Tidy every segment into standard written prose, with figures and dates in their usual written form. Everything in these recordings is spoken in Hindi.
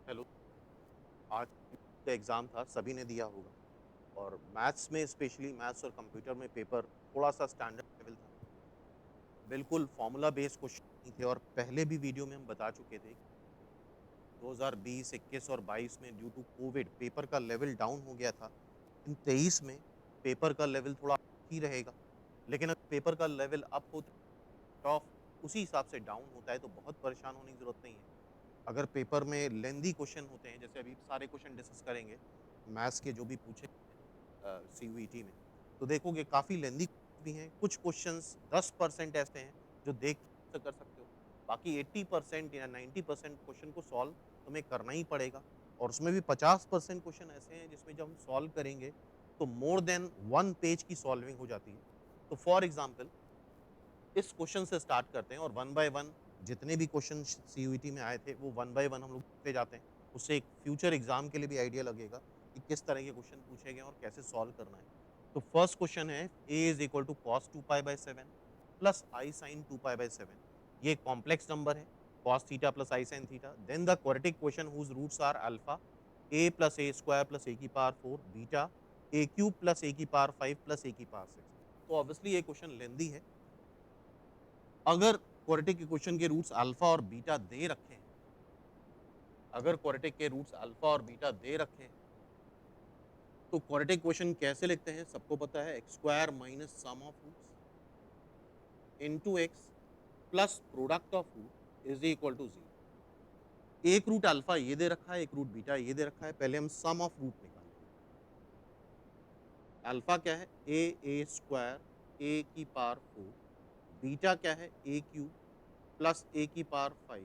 हेलो। आज का एग्ज़ाम था, सभी ने दिया होगा और मैथ्स में स्पेशली मैथ्स और कंप्यूटर में पेपर थोड़ा-सा स्टैंडर्ड लेवल था। बिल्कुल फ़ॉर्मूला बेस्ड क्वेश्चन नहीं थे और पहले भी वीडियो में हम बता चुके थे, 2020, 21 और 22 में ड्यू टू कोविड पेपर का लेवल डाउन हो गया था। इन 23 में पेपर का लेवल थोड़ा ही रहेगा, लेकिन अगर पेपर का लेवल अप हो तो कट ऑफ उसी हिसाब से डाउन होता है, तो बहुत परेशान होने की ज़रूरत नहीं है। अगर पेपर में लेंथी क्वेश्चन होते हैं, जैसे अभी सारे क्वेश्चन डिस्कस करेंगे, मैथ्स के जो भी पूछे सीयूईटी में, तो देखोगे काफ़ी लेंथी भी हैं। कुछ क्वेश्चंस 10% ऐसे हैं जो देख के कर सकते हो। बाकी 80% या 90% क्वेश्चन को सॉल्व तुम्हें करना ही पड़ेगा और उसमें भी 50% क्वेश्चन ऐसे हैं जिसमें जब हम सॉल्व करेंगे तो मोर देन 1 पेज की सॉल्विंग हो जाती है। तो फॉर एग्ज़ाम्पल इस क्वेश्चन से स्टार्ट करते हैं और वन बाय वन जितने भी क्वेश्चन सीयूईटी में आए थे वो वन बाय वन हम लोग देखते जाते हैं। उससे एक फ्यूचर एग्जाम के लिए भी आइडिया लगेगा कि किस तरह के क्वेश्चन पूछे गए हैं और कैसे सॉल्व करना है। तो फर्स्ट क्वेश्चन है A is equal to cos 2 pi plus i sine 2 pi. ये कॉम्प्लेक्स नंबर है, cos theta plus i sine theta. Then the quadratic question whose roots are alpha A plus A square plus A की power 4 beta A cube plus A की पावर 5 प्लस ए की पावर 6। तो ऑब्वियसली ये क्वेश्चन लेंदी है। अगर क्वाड्रेटिक इक्वेशन के रूट्स अल्फा और बीटा दे रखे हैं, अगर क्वाड्रेटिक के रूट्स अल्फा और बीटा दे रखे हैं, तो क्वाड्रेटिक इक्वेशन कैसे लिखते हैं? सबको पता है, X square minus sum of roots into X plus product of root is equal to 0। एक रूट अल्फा ये दे रखा है, एक रूट बीटा ये दे रखा है। पहले हम सम ऑफ रूट निकालेंगे। अल्फा क्या है? ए स्क्वायर ए की पावर 4, बीटा क्या है? ए क्यूब प्लस ए की पावर 5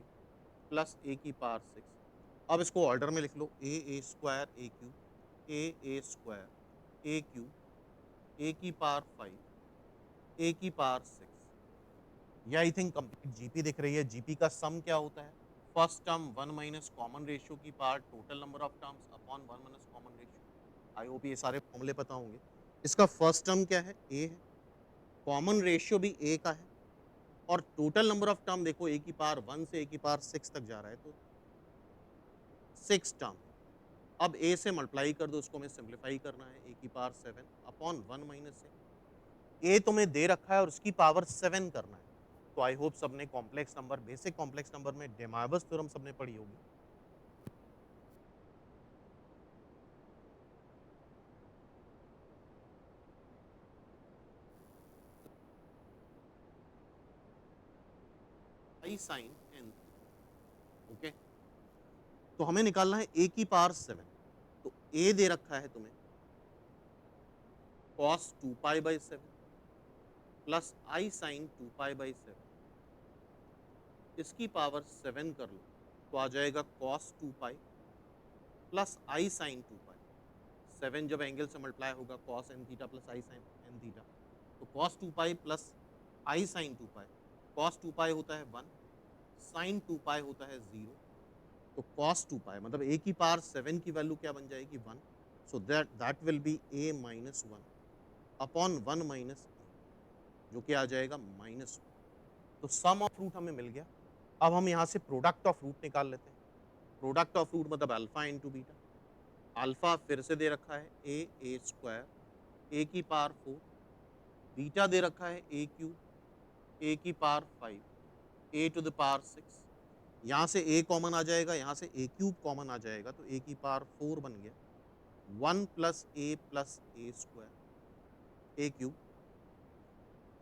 प्लस ए की पावर 6। अब इसको ऑर्डर में लिख लो, ए square A cube, A square A cube, A की पावर 5, ए की पावर 6। ये आई थिंक कंप्लीट जीपी दिख रही है। जीपी का सम क्या होता है? First term 1 minus common ratio की power total number of terms upon 1 minus common ratio. I hope ये सारे फॉर्मूले पता होंगे। इसका फर्स्ट टर्म क्या है? ए है। कॉमन रेशियो भी ए का है और टोटल नंबर ऑफ टर्म देखो ए की पावर 1 से ए की पावर 6 तक जा रहा है, तो 6 टर्म है। अब ए से मल्टीप्लाई कर दो, उसको हमें सिंप्लीफाई करना है, ए की पावर 7 अपॉन 1 माइनस ए तुम्हें दे रखा है और उसकी पावर 7 करना है। तो आई होप सबने complex number, basic complex number में डेमाइवस थ्योरम सबने पढ़ी होगी। आई साइन एन थीटा। ओके, तो हमें निकालना है ए की पावर 7। तो ए दे रखा है तुम्हें cos 2 pi plus i sine 2 पाई/7, इसकी पावर 7 कर लो तो आ जाएगा cos 2 pi plus i sine 2 पाई। 7 जब एंगल से मल्टीप्लाई होगा cos n theta plus i sign n theta, तो cos 2 pi plus i sine 2 pi. cos 2 पाई होता है 1, साइन 2 पाई होता है 0। तो cos 2 पाई मतलब ए की पावर 7 की वैल्यू क्या बन जाएगी? 1। So that will be A minus 1 upon 1 minus A, जो कि आ जाएगा -1। तो सम ऑफ रूट हमें मिल गया। अब हम यहाँ से प्रोडक्ट ऑफ रूट निकाल लेते हैं। प्रोडक्ट ऑफ रूट मतलब अल्फा इंटू बीटा। अल्फा फिर से दे रखा है ए स्क्वायर ए की पावर 4, बीटा दे रखा है ए क्यूब ए की power 5 A to the power 6। यहाँ से ए कॉमन आ जाएगा, यहाँ से ए क्यूब कॉमन आ जाएगा, तो ए की पावर 4 बन गया। 1 plus A square A cube,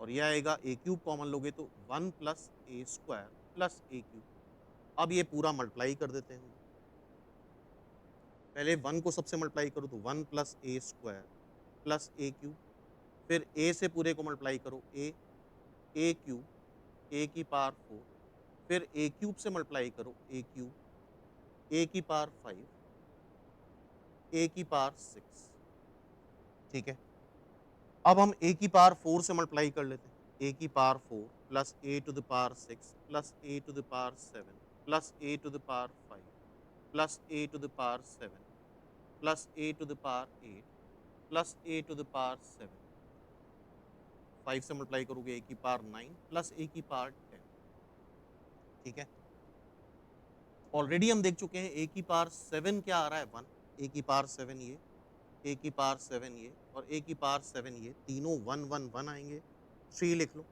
और यह आएगा ए क्यूब कॉमन लोगे तो 1 plus A square plus A cube. अब ये पूरा मल्टीप्लाई कर देते हैं हम लोग। पहले 1 को सबसे मल्टीप्लाई करो तो 1 plus A square plus A cube, फिर ए से पूरे को मल्टीप्लाई करो ए क्यूब ए की पावर 4, फिर ए क्यूब से मल्टीप्लाई करो ए क्यूब ए की पावर 5 ए की पावर 6। ठीक है, अब हम ए की पावर 4 से मल्टीप्लाई कर लेते हैं। ए की power 4 plus A to the power 6 plus A to the power 7 plus A to the power 5 plus A to the power 7 plus A to the power 8 plus A to the power 7। 5 से मल्टीप्लाई करोगे ए की पावर 9 प्लस ए की पावर 10। ठीक है, ऑलरेडी हम देख चुके हैं ए की पावर 7 क्या आ रहा है 1, ए की पावर 7 ये, ए की पावर 7 ये और ए की पावर 7 ये, तीनों 1 1 1 आएंगे, 3 लिख लो।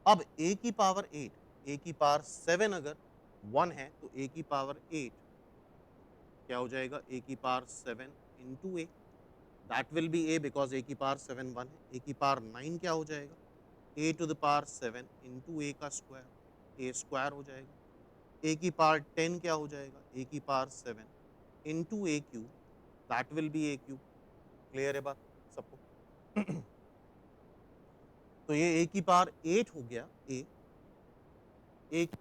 अब ए की पावर 8, ए की पावर 7 अगर 1 है तो ए की पावर 8 क्या हो जाएगा, ए की power 7 into A, that will be A because A की पावर 7 1 है। ए की पावर 9 क्या हो जाएगा, ए टू द पावर 7 इंटू ए का स्क्वायर, ए स्क्वायर हो जाएगा। ए की पावर 10 क्या हो जाएगा, ए की power 7 into A cube, that will be A cube. Clear है बात सबको? तो ये ए की पावर 8 हो गया ए, ए की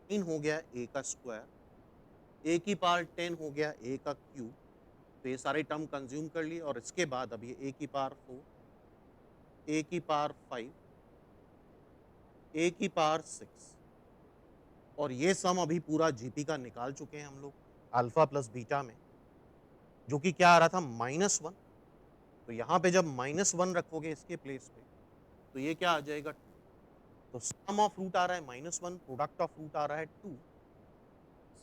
9 हो गया ए का स्क्वायर, ए की पावर 10 हो गया ए का क्यूब। तो ये सारे टर्म कंज्यूम कर लिए और इसके बाद अब ये ए की पावर 4, ए की पावर 5, ए की पावर 6 और ये सम अभी पूरा जीपी का निकाल चुके हैं हम लोग अल्फा प्लस बीटा में, जो कि क्या आ रहा था -1। तो यहाँ पे जब -1 रखोगे इसके प्लेस पे तो ये क्या आ जाएगा 2। तो सम ऑफ रूट आ रहा है -1, प्रोडक्ट ऑफ रूट आ रहा है 2,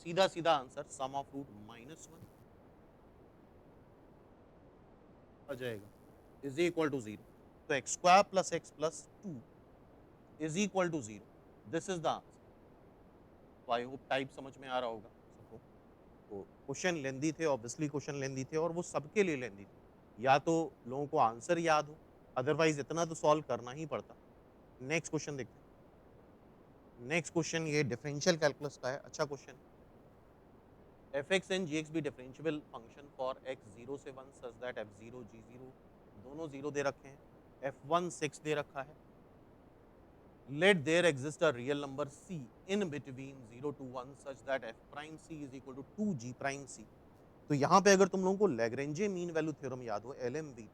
सीधा सीधा आंसर सम ऑफ रूट -1 आ जाएगा इज इक्वल टू 0। तो X square plus X plus 2 is equal to 0, this is the answer. तो आई होप टाइप समझ में आ रहा होगा सबको। तो क्वेश्चन लेंदी थे, ऑब्वियसली क्वेश्चन लेंदी थे और वो सबके लिए लेंदी थे, या तो लोगों को आंसर याद हो, अदरवाइज इतना तो सॉल्व करना ही पड़ता। नेक्स्ट क्वेश्चन देखते हैं। नेक्स्ट क्वेश्चन ये डिफरेंशियल कैलकुलस का है, अच्छा क्वेश्चन है। F X and G X be differentiable function for X 0 से 1 सच दैट एफ 0 जी 0 दोनों 0 दे रखे हैं, एफ 1 6 दे रखा है। Let there exist a real number c in between 0 to 1 such that f prime c is equal to 2g prime c। तो यहाँ पे अगर तुम लोगों को लैग्रेंजे मीन वैल्यू थ्योरम याद हो, LMVT,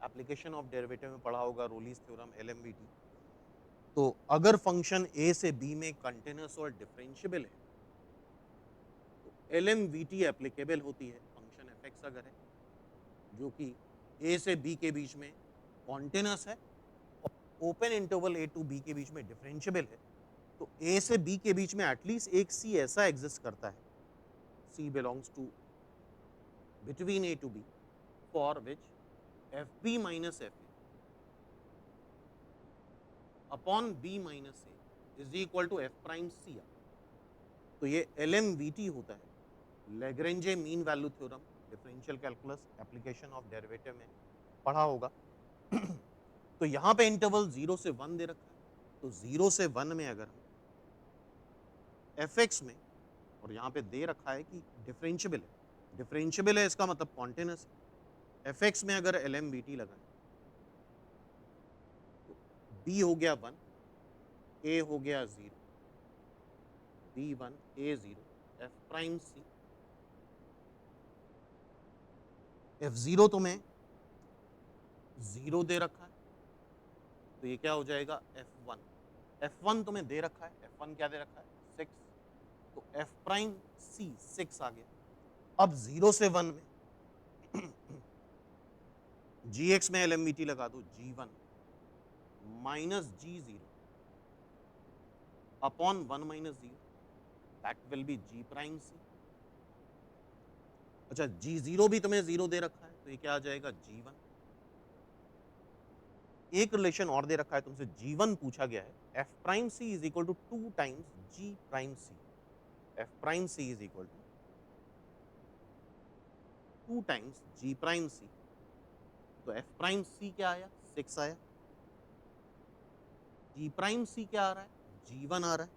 एप्लीकेशन ऑफ डेरिवेटिव में पढ़ा होगा, रोलीज थ्योरम, LMVT। तो अगर फंक्शन a से b में कंटिन्यूअस और डिफरेंशियबल है तो LMVT एप्लीकेबल होती है फंक्शन fx अगर है, जो कि a से b के बीच में कॉन्टिन्यूअस है, open interval A to B के बीच में डिफरेंशियबल है, तो ए से बी के बीच में एटलीस्ट एक सी ऐसा एग्जिस्ट करता है, C belongs to between A to B, for which F B minus F A upon B minus A is equal to F prime C R. तो ये LMVT होता है, Lagrange mean value theorem, differential calculus, application of derivative में पढ़ा होगा। तो यहाँ पे इंटरवल 0 से 1 दे रखा है, तो 0 से 1 में अगर हम fx में, और यहाँ पे दे रखा है कि डिफरेंशियबल है, डिफरेंशियबल है इसका मतलब कॉन्टिन्यूअस है, fx में अगर LMVT लगाए तो b हो गया 1, a हो गया 0, b1 a0 f prime c, f0 तुम्हें 0 दे रखा है तो ये क्या हो जाएगा f1, f1 तुम्हें दे रखा है, f1 क्या दे रखा है 6, तो f प्राइम c 6 आ गया। अब 0 से 1 में gx में LMVT लगा दो, g1 minus g0 upon 1 minus 0, that will B g prime c। अच्छा g0 भी तुम्हें 0 दे रखा है तो ये क्या आ जाएगा g1। एक रिलेशन और दे रखा है तुमसे, g1 पूछा गया है, f prime c is equal to 2 times g prime c, f prime c is equal to 2 times g prime c। तो f प्राइम c क्या आया 6 आया, g प्राइम c क्या आ रहा है g1 आ रहा है,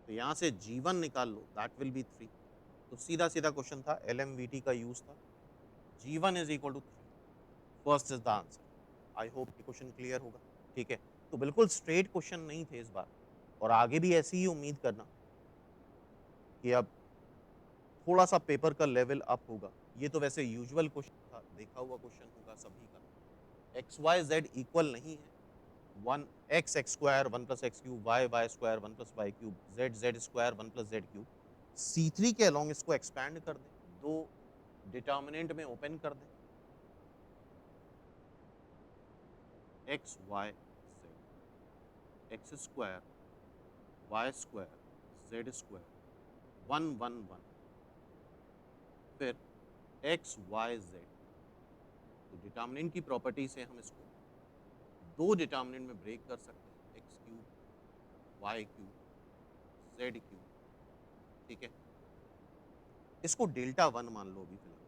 तो यहां से g1 निकाल लो, दैट विल बी 3। तो सीधा सीधा क्वेश्चन था, LMVT का यूज था, g1 is equal to 3, first is the answer. I hope ये क्वेश्चन क्लियर होगा, ठीक है। तो बिल्कुल स्ट्रेट क्वेश्चन नहीं थे इस बार, और आगे भी ऐसी ही उम्मीद करना कि अब थोड़ा सा पेपर का लेवल अप होगा। ये तो वैसे यूजुअल क्वेश्चन था, देखा हुआ क्वेश्चन होगा सभी का। एक्स वाई जेड इक्वल नहीं है, 1 X X square 1 plus X cube, Y Y square 1 plus Y cube, Z Z square 1 plus Z cube. C3 के अलोंग इसको एक्सपैंड कर दें, दो डिटर्मिनेंट में ओपन कर दें, X Y Z, X square Y square Z square 111, फिर एक्स वाई जेड। तो डिटर्मिनेंट की प्रॉपर्टी से हम इसको दो डिटर्मिनेंट में ब्रेक कर सकते हैं, X cube Y cube Z cube. ठीक है, इसको डेल्टा वन मान लो अभी फिलहाल,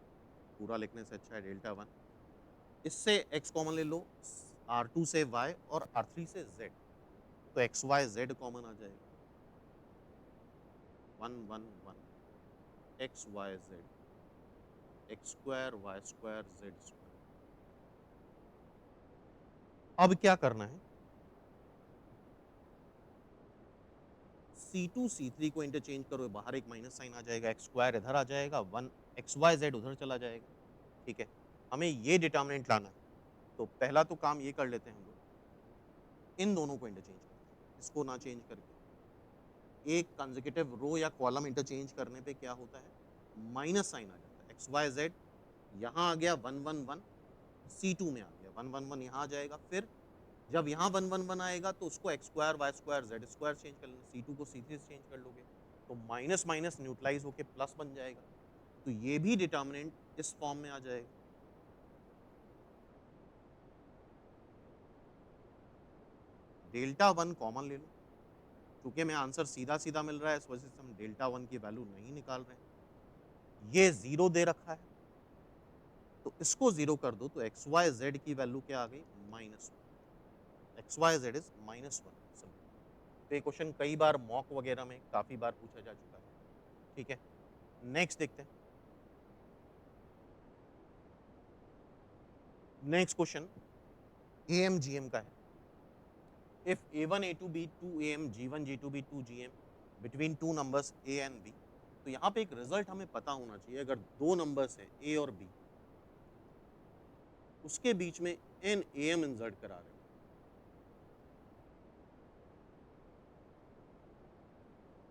पूरा लिखने से अच्छा है डेल्टा वन। इससे एक्स कॉमन ले लो, R2 से y और R3 से z, तो एक्स वाई जेड कॉमन आ जाएगा, 111 X Y Z X square Y square Z square. अब क्या करना है, C2 C3 को इंटरचेंज करो, बाहर एक माइनस साइन आ जाएगा, एक्स स्क्वायर इधर आ जाएगा, 1 एक्स वाई जेड उधर चला जाएगा। ठीक है, हमें ये डिटर्मिनेंट लाना है, तो पहला तो काम ये कर लेते हैं हम लोग, इन दोनों को इंटरचेंज करते हैं, इसको ना चेंज करके। एक कंसेक्यूटिव रो या कॉलम इंटरचेंज करने पे क्या होता है, माइनस साइन आ जाता है, एक्स वाई जेड यहाँ आ गया 111, C2 में आ गया 111, यहाँ आ जाएगा। फिर जब यहाँ 111 आएगा तो उसको X square Y square Z square change कर लेना, C2 को C3 से चेंज कर लोगे, तो माइनस माइनस न्यूट्रलाइज होके प्लस बन जाएगा, तो ये भी डिटर्मिनेंट इस फॉर्म में आ जाएगा। डेल्टा वन कॉमन ले लो, क्योंकि हमें आंसर सीधा सीधा मिल रहा है, इस वजह से हम डेल्टा वन की वैल्यू नहीं निकाल रहे हैं। ये जीरो दे रखा है, तो इसको जीरो कर दो, तो एक्स वाई जेड की वैल्यू क्या आ गई, -1। X Y Z is -1। Simple. तो ये क्वेश्चन कई बार मॉक वगैरह में काफी बार पूछा जा चुका है। ठीक है, नेक्स्ट देखते हैं। नेक्स्ट क्वेश्चन एएम जीएम का है। If A1 A2 B2 AM G1 G2 B2 GM between two numbers A and B, तो यहाँ पे एक रिजल्ट हमें पता होना चाहिए। अगर दो नंबर्स हैं A और B, उसके बीच में n AM इंसर्ट करा रहे हैं,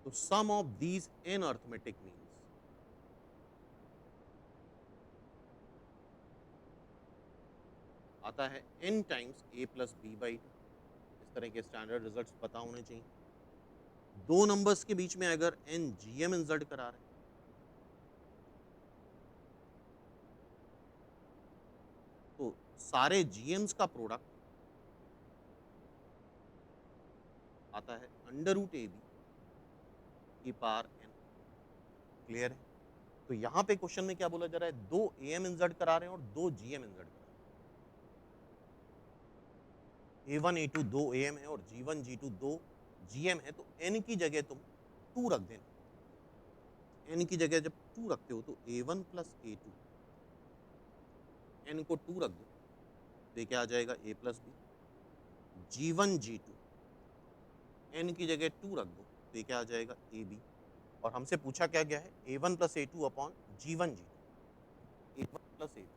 तो sum of these n arithmetic means आता है n times A plus B/2। इस तरह के स्टैंडर्ड रिजल्ट्स पता होने चाहिए। दो नंबर्स के बीच में अगर n GM इंसर्ट करा रहे हैं, तो सारे GMs का प्रोडक्ट आता है √AB की पावर n। क्लियर है? तो यहाँ पे क्वेश्चन में क्या बोला जा रहा है, दो AM इंसर्ट करा रहे हैं और दो GM इंसर्ट करा रहे हैं। A1 A2 दो AM है और G1 G2 दो GM है, तो n की जगह तुम 2 रख देना। n की जगह जब 2 रखते हो तो A1 प्लस A2, n को 2 रख दो, तो ये क्या आ जाएगा, A plus B। G1 G2, n की जगह 2 रख दो, तो ये क्या आ जाएगा, AB। और हमसे पूछा क्या गया है, A1 plus A2 upon G1 G2, A1 plus A2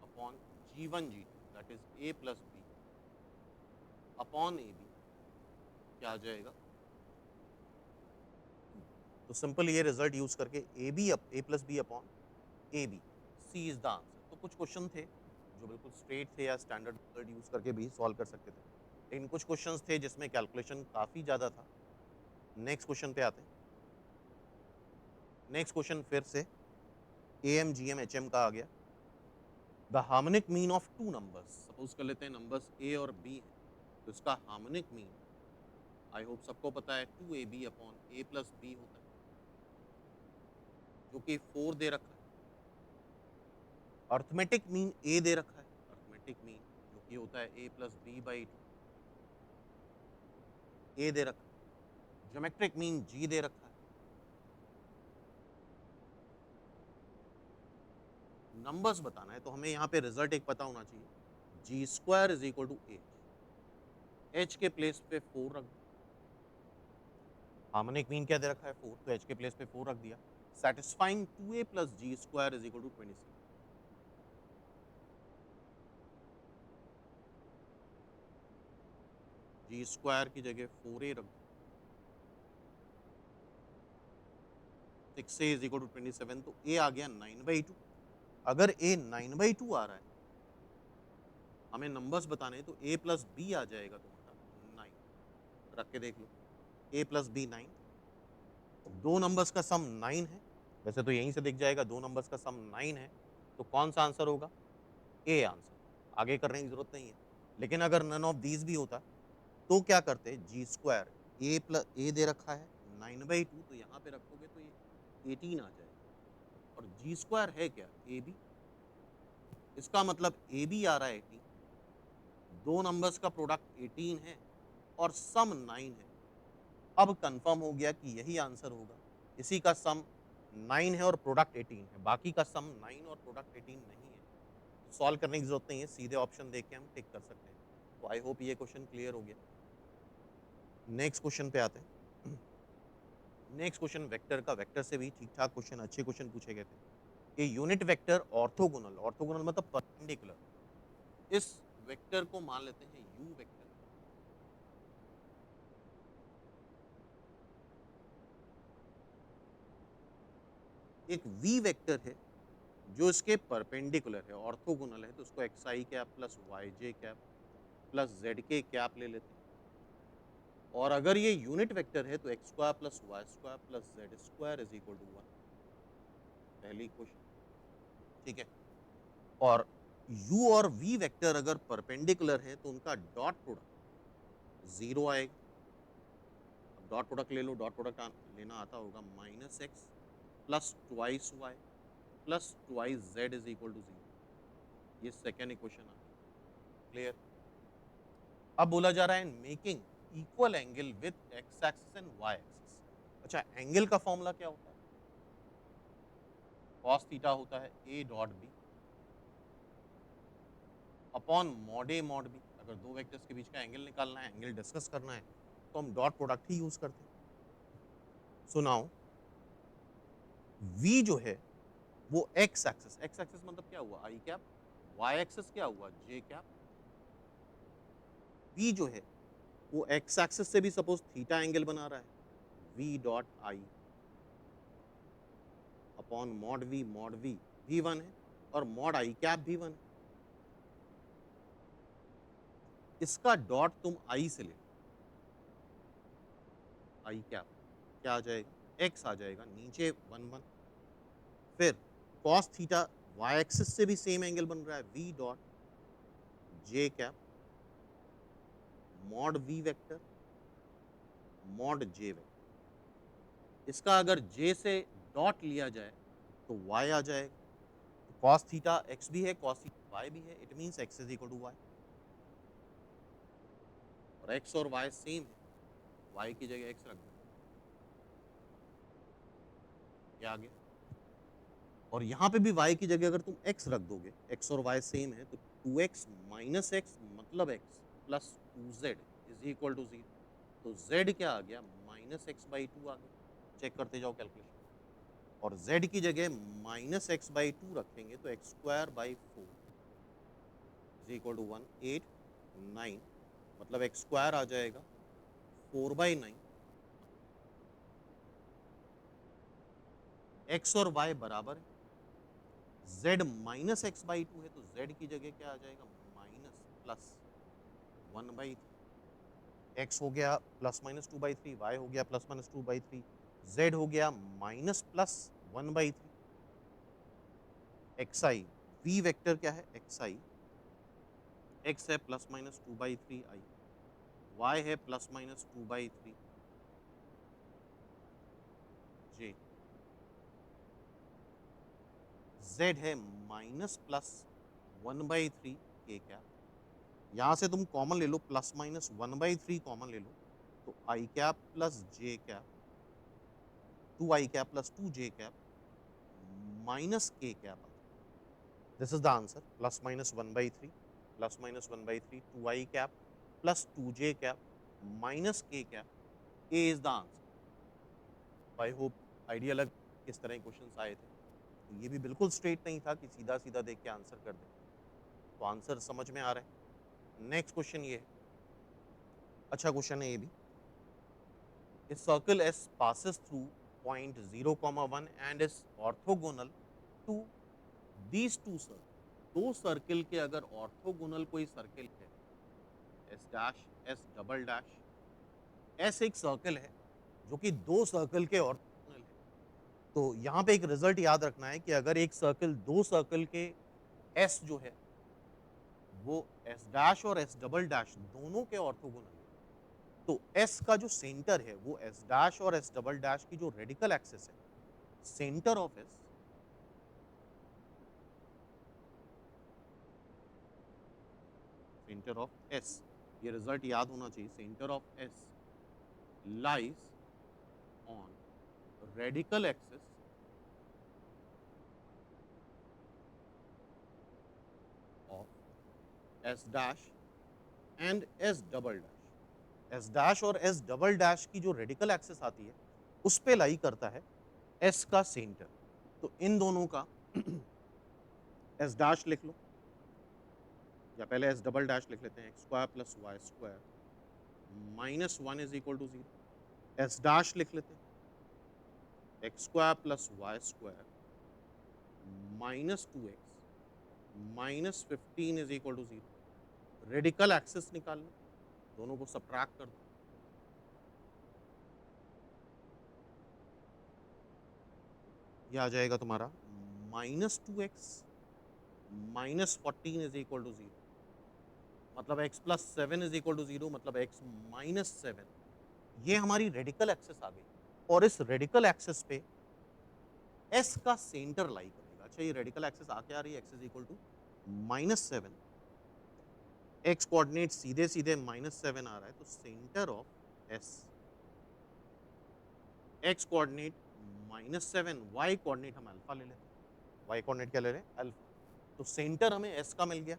upon G1 G2, that is A plus B upon AB, क्या आ जाएगा, 2। तो सिंपल ये रिजल्ट यूज करके A plus B upon AB, C is the answer. तो कुछ क्वेश्चन थे जो बिल्कुल स्ट्रेट थे या स्टैंडर्ड मेथड यूज करके भी सॉल्व कर सकते थे, लेकिन कुछ क्वेश्चंस थे जिसमें कैलकुलेशन काफी ज्यादा था। नेक्स्ट क्वेश्चन पे आते हैं। नेक्स्ट क्वेश्चन फिर से AM GM HM का आ गया। The harmonic mean of two numbers, suppose कर लेते हैं नंबर्स A और B हैं, तो इसका हार्मोनिक मीन आई होप सबको पता है 2AB upon A plus B होता है, जो कि 4 दे रखा है। अर्थमेटिक मीन A दे रखा है, अर्थमेटिक मीन जो कि होता है A प्लस B/2, A दे रखा है। ज्योमेट्रिक मीन G दे रखा है। नंबर्स बताना है तो हमें यहाँ पे रिजल्ट एक पता होना चाहिए, G square is equal to H के प्लेस पे 4 रख दो। हार्मोनिक मीन क्या दे रखा है, 4, तो एच के प्लेस पे 4 रख दिया। Satisfying 2A plus G square is equal to 26, G square की जगह 4A रख दो, 6A इज इक्वल टू 27, तो A आ गया 9/2। अगर A 9/2 आ रहा है, हमें नंबर्स बताने हैं, तो A प्लस B आ जाएगा तुम्हारा 9। रख के देख लो, a प्लस बी 9, दो नंबर्स का सम 9 है, वैसे तो यहीं से दिख जाएगा, दो नंबर्स का सम 9 है, तो कौन सा आंसर होगा? ए आंसर, आगे करने की जरूरत नहीं है। लेकिन अगर नन ऑफ दीज भी होता तो क्या करते? जी स्क्वायर, ए प्लस ए दे रखा है 9/2, तो यहाँ पे रखोगे तो ये 18 आ जाएगा, और जी स्क्वायर है क्या? ए बी, इसका मतलब ए बी आ रहा है 18, दो नंबर्स का प्रोडक्ट 18 है और सम 9 है। अब कंफर्म हो गया कि यही आंसर होगा, इसी का सम 9 है और प्रोडक्ट 18 है, बाकी का सम 9 और प्रोडक्ट 18 नहीं है, तो सॉल्व करने की जरूरत नहीं है, सीधे ऑप्शन देख के हम टिक कर सकते हैं। तो आई होप ये क्वेश्चन क्लियर हो गया। नेक्स्ट क्वेश्चन पे आते हैं। नेक्स्ट क्वेश्चन वेक्टर का, वेक्टर से भी ठीक ठाक क्वेश्चन, अच्छे क्वेश्चन पूछे गए थे कि यूनिट वेक्टर ऑर्थोगोनल, ऑर्थोगोनल मतलब परपेंडिकुलर, इस वेक्टर को मान लेते हैं यू वेक्टर, एक वी वेक्टर है जो इसके परपेंडिकुलर है, ऑर्थोगोनल है, तो उसको एक्स आई कैप प्लस वाई जे कैप प्लस जेड के कैप ले लेते हैं, और अगर ये यूनिट वेक्टर है तो X square plus Y square plus Z square is equal to 1, पहली क्वेश्चन, ठीक है। और u और v वेक्टर अगर परपेंडिकुलर है तो उनका डॉट प्रोडक्ट 0 आएगा। अब डॉट प्रोडक्ट ले लो, डॉट प्रोडक्ट लेना आता होगा, minus X plus twice Y plus twice Z is equal to 0, ये सेकेंड इक्वेशन आ गई, क्लियर। अब बोला जा रहा है making equal angle with X axis and Y axis. अच्छा, एंगल का फॉर्मूला क्या होता है? कॉस थीटा होता है A dot B upon mod A mod B. अगर दो वेक्टर्स के बीच का एंगल निकालना है, एंगल डिस्कस करना है, तो हम डॉट प्रोडक्ट ही यूज करते हैं। सुनाओ, v जो है वो एक्स एक्सिस मतलब क्या हुआ? आई कैप, वाई एक्सिस क्या हुआ? जे कैप। v जो है वो एक्स एक्सिस से भी सपोज थीटा एंगल बना रहा है, v dot I upon mod we भी वन है, और मॉड आई कैप भी वन है। इसका डॉट तुम आई से ले लो, आई कैप क्या आ जाएगा? एक्स आ जाएगा, नीचे वन वन, फिर कॉस थीटा वाई एक्सिस से भी सेम एंगल बन रहा है, v dot J cap mod V vector mod J vector. इसका अगर j से डॉट लिया जाए तो y आ जाएगा, तो cos थीटा x भी है, cos थीटा y भी है, it means x is equal to y, और x और y सेम है, y की जगह x रख दो, क्या आ गया? और यहाँ पे भी y की जगह अगर तुम x रख दोगे, x और y सेम है, तो 2x माइनस एक्स मतलब x plus 2z is equal to 0, तो z क्या आ गया? माइनस एक्स बाई टू आ गया। चेक करते जाओ कैलकुलेशन, और z की जगह माइनस एक्स बाई टू रखेंगे तो X square by four is equal to 189, मतलब एक्स स्क्वायर आ जाएगा 4/9। एक्स और वाई बराबर है, z minus X by to है, तो z की जगह क्या आ जाएगा? माइनस प्लस 1/3, एक्स हो गया प्लस माइनस 2/3, वाई हो गया प्लस माइनस 2/3, z हो गया minus plus 1/3, X I, V vector क्या है? एक्स आई, एक्स है प्लस माइनस 2/3 आई, वाई है प्लस माइनस 2/3 जे, z है माइनस प्लस 1/3 के कैप। यहाँ से तुम कॉमन ले लो, प्लस माइनस 1/3 कॉमन ले लो, तो I cap plus J cap, 2 I cap plus 2 J cap minus K cap आ जाए। This is the answer, plus minus 1/3 plus minus 1/3 2 I cap plus 2 J cap minus K cap, A is the answer. I hope idea लग किस तरह के क्वेश्चन आए थे। तो ये भी बिल्कुल स्ट्रेट नहीं था कि सीधा सीधा देख के आंसर कर दे, तो आंसर समझ में आ रहा है। नेक्स्ट क्वेश्चन ये है, अच्छा क्वेश्चन है ये भी। A circle S passes through point 0, 1 and is orthogonal to these two circles. दो सर्किल के अगर ऑर्थोगोनल कोई सर्किल है, S dash S double dash, S एक सर्कल है जो कि दो सर्कल के ऑर्थोगोनल है। तो यहाँ पे एक रिजल्ट याद रखना है कि अगर एक सर्कल दो सर्कल के एस जो है वो एस डैश और एस डबल डैश दोनों के ऑर्थोगोनल है, तो एस का जो सेंटर है वो एस डैश और एस डबल डैश की जो रेडिकल एक्सिस है, centre of S, centre of S, ये रिजल्ट याद होना चाहिए, centre of S lies on radical axis of S dash and S double dash. S dash और S double dash की जो रेडिकल एक्सिस आती है उस पे लाई करता है S का सेंटर। तो इन दोनों का S डैश लिख लो या पहले S डबल डैश लिख लेते हैं, X square plus Y square minus one is equal to zero. S dash लिख लेते हैं, X square plus Y square minus two x minus 15 is equal to zero. Radical axis निकाल लो, दोनों को सब्ट्रैक्ट कर दो, ये आ जाएगा तुम्हारा minus two x minus 14 is equal to zero, मतलब x plus seven is equal to zero, मतलब x माइनस सेवन। ये हमारी रेडिकल एक्सिस आ गई और इस रेडिकल एक्सिस पे s का सेंटर लाई करेगा। अच्छा, ये रेडिकल एक्सिस आ क्या रही है, x is equal to minus seven, x coordinate सीधे सीधे माइनस सेवन आ रहा है, तो centre of S, x coordinate minus seven, y coordinate हम अल्फा ले लेते हैं, वाई कोऑर्डिनेट क्या ले रहे हैं, अल्फा। तो सेंटर हमें एस का मिल गया।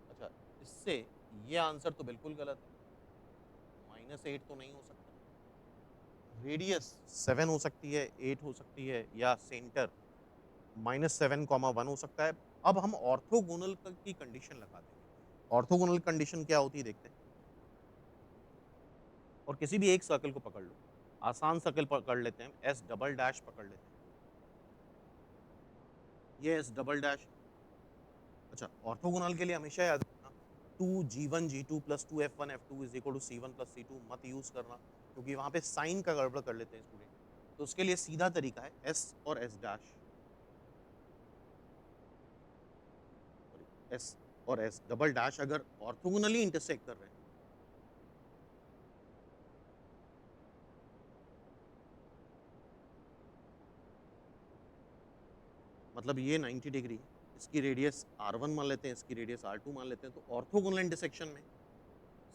अच्छा, इससे ये आंसर तो बिल्कुल गलत है, माइनस एट तो नहीं हो सकता, रेडियस सेवन हो सकती है, एट हो सकती है, या centre minus seven comma one हो सकता है। अब हम ऑर्थोगोनल की कंडीशन लगा देंगे। ऑर्थोगोनल कंडीशन क्या होती है देखते हैं, और किसी भी एक सर्कल को पकड़ लो, आसान सर्कल पकड़ लेते हैं, एस डबल डैश पकड़ लेते हैं, ये एस डबल डैश। अच्छा, ऑर्थोगोनल के लिए हमेशा याद रखना, two g one g two plus two f one f two is equal to c one plus c two मत यूज करना, क्योंकि वहां पे साइन का गड़बड़ कर लेते हैं स्टूडेंट। तो उसके लिए सीधा तरीका है एस और एस डैश, एस और एस डबल डैश अगर ऑर्थोगोनली इंटरसेक्ट कर रहे हैं, मतलब ये 90 डिग्री है, इसकी रेडियस R1 मान लेते हैं, इसकी रेडियस R2 मान लेते हैं, तो ऑर्थोगोनल इंटरसेक्शन में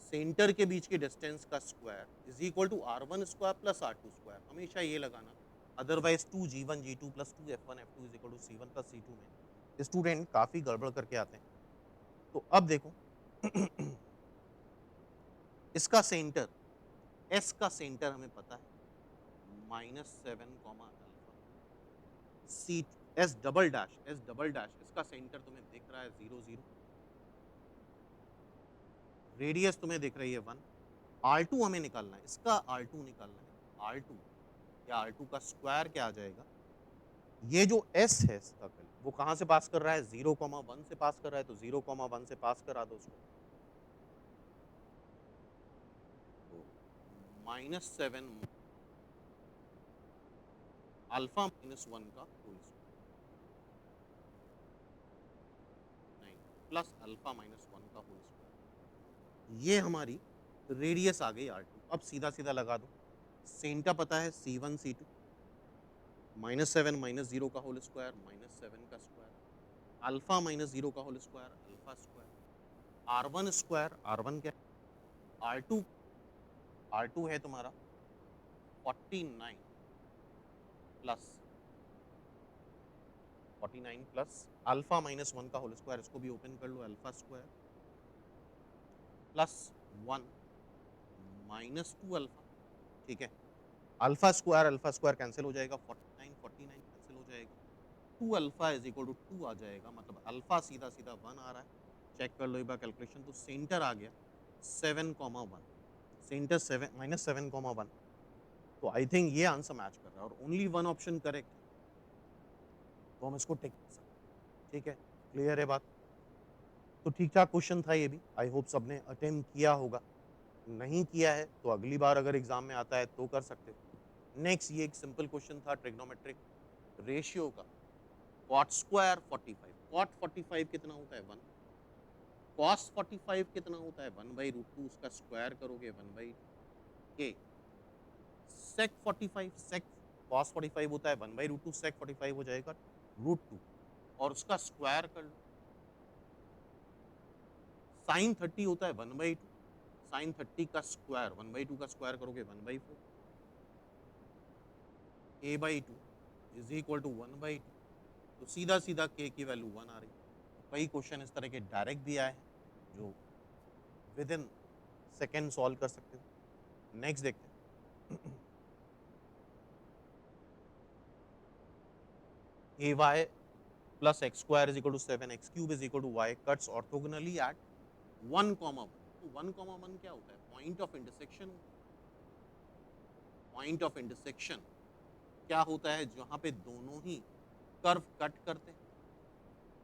सेंटर के बीच के डिस्टेंस का square is equal to R1 square plus R2 square, हमेशा ये लगाना। Otherwise two g one g two plus two f one f two is equal to c one plus c two में स्टूडेंट काफी गड़बड़ करके आते हैं। तो अब देखो इसका सेंटर, एस का सेंटर हमें पता है minus seven comma alpha, c S double dash इसका सेंटर तुम्हें दिख रहा है जीरो जीरो, रेडियस तुम्हें दिख रही है वन, आर टू हमें निकालना है, इसका आर टू निकालना है, आर टू या आर टू का स्क्वायर क्या आ जाएगा, ये जो एस है सर्कल वो कहाँ से पास कर रहा है, जीरो कॉमा वन से पास कर रहा है, तो जीरो कॉमा वन से पास करा दो उसको, तो minus seven alpha minus one का होल स्क्वायर, नहीं, प्लस अल्फा माइनस वन का होल स्क्वायर, ये हमारी रेडियस आ गई आर टू। अब सीधा सीधा लगा दो, सेंटर पता है C one C two, minus seven minus zero का होल स्क्वायर माइनस सेवन का स्क्वायर, अल्फा माइनस जीरो का whole square alpha square, R one square, R one क्या है, आर टू है तुम्हारा 49 plus 49 plus alpha minus one का होल स्क्वायर, इसको भी ओपन कर लो, alpha square plus one minus two alpha, ठीक है, अल्फा स्क्वायर कैंसिल हो जाएगा, 49 कैंसिल हो जाएगा, two alpha is equal to two आ जाएगा, मतलब अल्फा सीधा सीधा वन आ रहा है, चेक कर लो एक बार कैलकुलेशन, तो सेंटर आ गया seven comma one, centre seven minus seven comma one, तो आई थिंक ये आंसर मैच कर रहा है और ओनली वन ऑप्शन करेक्ट है, तो हम इसको टिक कर सकते हैं। ठीक है, क्लियर है बात। तो ठीक ठाक क्वेश्चन था ये भी, आई होप सबने अटेम्प्ट किया होगा। नहीं किया है तो अगली बार अगर एग्जाम में आता है तो कर सकते हो। नेक्स्ट, ये एक सिंपल क्वेश्चन था ट्रिग्नोमेट्रिक रेशियो का। कॉट स्क्वायर 45, कॉट 45 कितना होता है 1, कॉस 45 कितना होता है 1/√2, उसका स्क्वायर करोगे 1/के। सेक 45, सेक कॉस 45 होता है 1/√2, सेक 45 हो जाएगा √2 और उसका स्क्वायर कर लो। साइन 30 होता है 1/2, साइन 30 का स्क्वायर 1/2 का स्क्वायर करोगे 1/4, a/2 इज इक्वल टू 1/2, तो सीधा सीधा k की वैल्यू 1 आ रही है। तो कई क्वेश्चन इस तरह के डायरेक्ट भी आए हैं जो विद इन सेकेंड सॉल्व कर सकते हो। नेक्स्ट देखते हैं ay plus x square is equal to 7, x cube is equal to y cuts orthogonally at 1,1। तो 1,1 क्या होता है? पॉइंट ऑफ इंटरसेक्शन होता है। पॉइंट ऑफ इंटरसेक्शन क्या होता है? जहां पे दोनों ही कर्व कट करते हैं।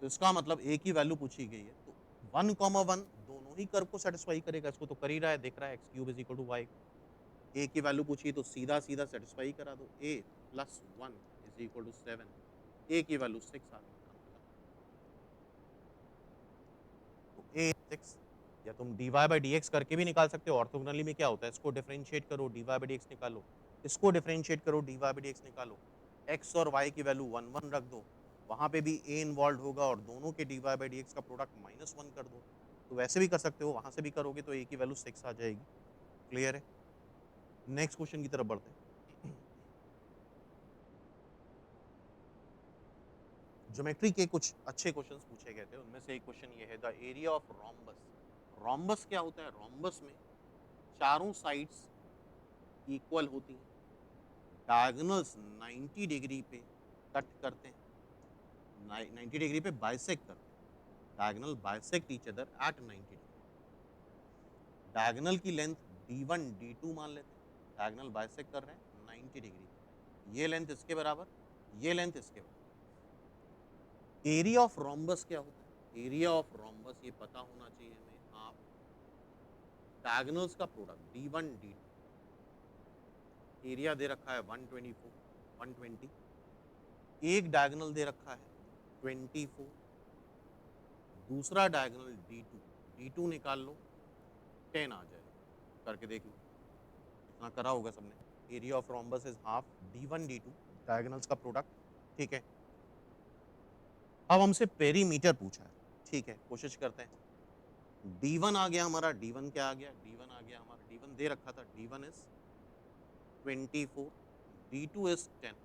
तो इसका मतलब a की वैल्यू पूछी गई है, तो 1,1 दोनों ही कर्व को सेटिस्फाई करेगा। इसको तो कर ही रहा है, देख रहा है, x cube is equal to y. a की वैल्यू पूछी है तो सीधा सीधा सेटिस्फाई करा दो, a plus 1 is equal to 7, a की वैल्यू 6 आ गई, काम खत्म। तो a 6, या तुम dy बाई डी एक्स करके भी निकाल सकते हो। ऑर्थोगोनली में क्या होता है? इसको डिफरेंशिएट करो, dy बाई डी एक्स निकालो, इसको डिफरेंशिएट करो, dy बाई डी एक्स निकालो, x और y की वैल्यू 1 1 रख दो, वहां पे भी a इन्वॉल्व होगा और दोनों के dy बाई डी एक्स का प्रोडक्ट -1 कर दो। तो वैसे भी कर सकते हो, वहां से भी करोगे तो a की वैल्यू 6 आ जाएगी। क्लियर है? नेक्स्ट क्वेश्चन की तरफ बढ़ते हैं। ज्योमेट्री के कुछ अच्छे क्वेश्चंस पूछे गए थे, उनमें से एक क्वेश्चन ये है, the area of rhombus. Rhombus क्या होता है? रोम्बस में चारों साइड्स इक्वल होती हैं, डायगोनल्स 90 डिग्री पे कट करते हैं, 90 डिग्री पे बाइसेक्ट करते हैं, diagonal bisect each other at 90 degree. Diagonal की लेंथ d1 d2 मान लेते हैं, डायगोनल बाइसेक्ट कर रहे हैं 90 डिग्री पे, ये लेंथ इसके बराबर, ये लेंथ इसके बराबर। एरिया ऑफ रोम्बस क्या होता है? एरिया ऑफ रोम्बस ये पता होना चाहिए हमें, हाफ डायगोनल्स का प्रोडक्ट d1 d2। एरिया दे रखा है 124 120, एक डायगोनल दे रखा है 24, दूसरा डायगोनल d2, d2 निकाल लो 10 आ जाएगा, करके देख लो, इतना करा होगा सबने। Area of rhombus is half d1 d2, diagonals का प्रोडक्ट। ठीक है, अब हमसे पेरीमीटर पूछा है। ठीक है, कोशिश करते हैं। d1 आ गया हमारा, d1 क्या आ गया? d1 आ गया हमारा, d1 दे रखा था, d1 इज 24, d2 इज 10।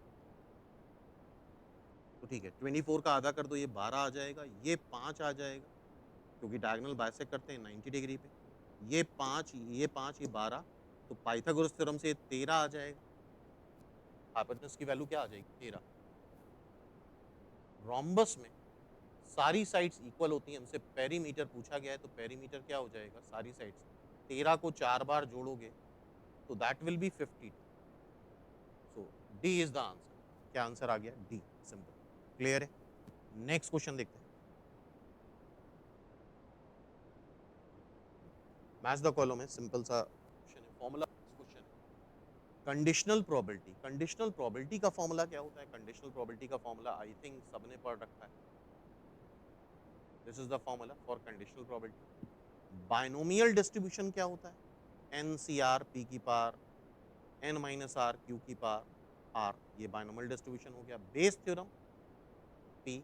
तो ठीक है, 24 का आधा कर दो, ये 12 आ जाएगा, ये 5 आ जाएगा, क्योंकि डायगोनल बाइसेक्ट करते हैं 90 डिग्री पे। ये 5, ये 5, ये 12, तो पाइथागोरस थ्योरम से 13 आ जाएगा। हाइपोटेनस की वैल्यू क्या आ जाएगी? 13। रोम्बस में सारी साइड्स इक्वल होती हैं, हमसे पेरीमीटर पूछा गया है, तो पेरीमीटर क्या हो जाएगा? सारी साइड्स 13 को 4 बार जोड़ोगे तो that will be 52। So D is the answer. क्या आंसर आ गया? D, simple. क्लियर है? नेक्स्ट क्वेश्चन देखते हैं। मैच द कॉलम है, सिंपल सा क्वेश्चन है, फॉर्मूला क्वेश्चन है। कंडीशनल प्रोबेबिलिटी, कंडीशनल प्रोबेबिलिटी का फॉर्मूला क्या होता है? कंडीशनल प्रोबेबिलिटी का फॉर्मूला आई थिंक सबने पढ़ रखा है। This is the formula for conditional probability. Binomial distribution क्या होता है? एन सी आर पी की power n minus r q की पावर आर, ये बाइनोमियल डिस्ट्रीब्यूशन हो गया। Bayes theorem P,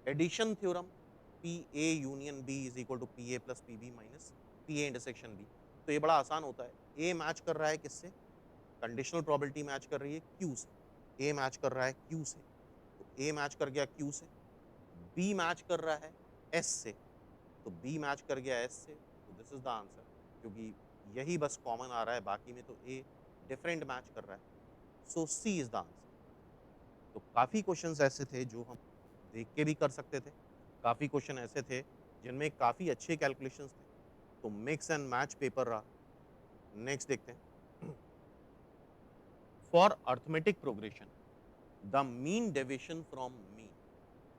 addition theorem P A union B is equal to P A plus P B minus P A intersection B. तो ये बड़ा आसान होता है। ए मैच कर रहा है किससे? कंडीशनल प्रोबेबिलिटी मैच कर रही है क्यू से, ए मैच कर रहा है क्यू से, तो ए मैच कर गया क्यू से। बी मैच कर रहा है एस से, तो बी मैच कर गया एस से, तो दिस इज द आंसर, क्योंकि यही बस कॉमन आ रहा है, बाकी में तो ए डिफरेंट मैच कर रहा है। सो सी इज द आंसर। तो काफ़ी क्वेश्चंस ऐसे थे जो हम देख के भी कर सकते थे, काफ़ी क्वेश्चन ऐसे थे जिनमें काफ़ी अच्छे कैलकुलेशंस थे, तो मिक्स एंड मैच पेपर रहा। नेक्स्ट देखते हैं। For arithmetic progression the mean deviation from mean.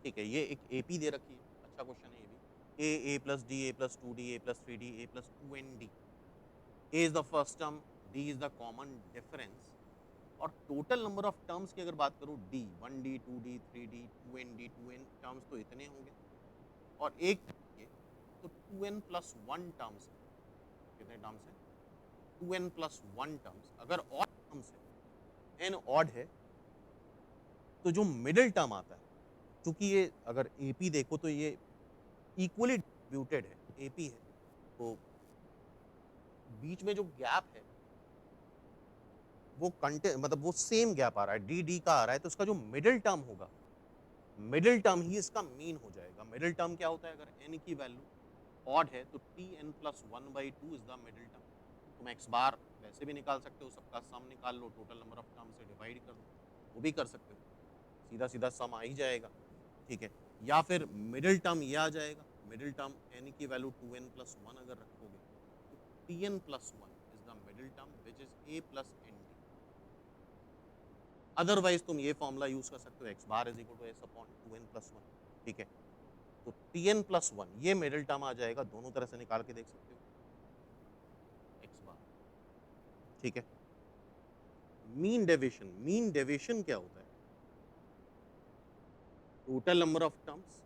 ठीक है, ये एक एपी दे रखी है, अच्छा क्वेश्चन है ये भी। A plus D, A plus 2 D, A plus 3 D, A plus 2 N D. A is the first term, D is the common difference, और टोटल नंबर ऑफ टर्म्स की अगर बात करूँ, D 1D 2D 3D 2ND 2N terms तो इतने होंगे, और एक ये तो 2N प्लस 1 टर्म्स है। कितने टर्म्स हैं? 2N plus 1 terms. अगर ऑड टर्म्स है, n ऑड है, तो जो मिडिल टर्म आता है, चूंकि ये अगर AP देखो तो ये इक्वली डिस्ट्रीब्यूटेड है, AP है, तो बीच में जो गैप है वो मतलब वो सेम गैप आ रहा है, डी का आ रहा है, तो उसका जो मिडिल टर्म होगा, मिडिल टर्म ही इसका मीन हो जाएगा। मिडिल टर्म क्या होता है? अगर n की वैल्यू ऑड है तो Tn plus 1/2 is the middle term. तुम x बार वैसे भी निकाल सकते हो, सबका सम निकाल लो, टोटल नंबर ऑफ टर्म से डिवाइड कर दो, वो भी कर सकते हो, सीधा सीधा सम आ ही जाएगा, ठीक है। या फिर मिडिल टर्म ये आ जाएगा, मिडिल टर्म n की वैल्यू 2n प्लस 1 अगर रखोगे तो Tn plus 1 is the middle term which is a plus nd। Otherwise तुम ये फॉर्मूला यूज कर सकते हो, x bar is equal to s upon 2n plus 1, ठीक है। तो Tn प्लस 1 ये मिडिल टर्म आ जाएगा, दोनों तरह से निकाल के देख सकते हो, x बार, ठीक है। मीन डेविएशन क्या होता है? Total number of terms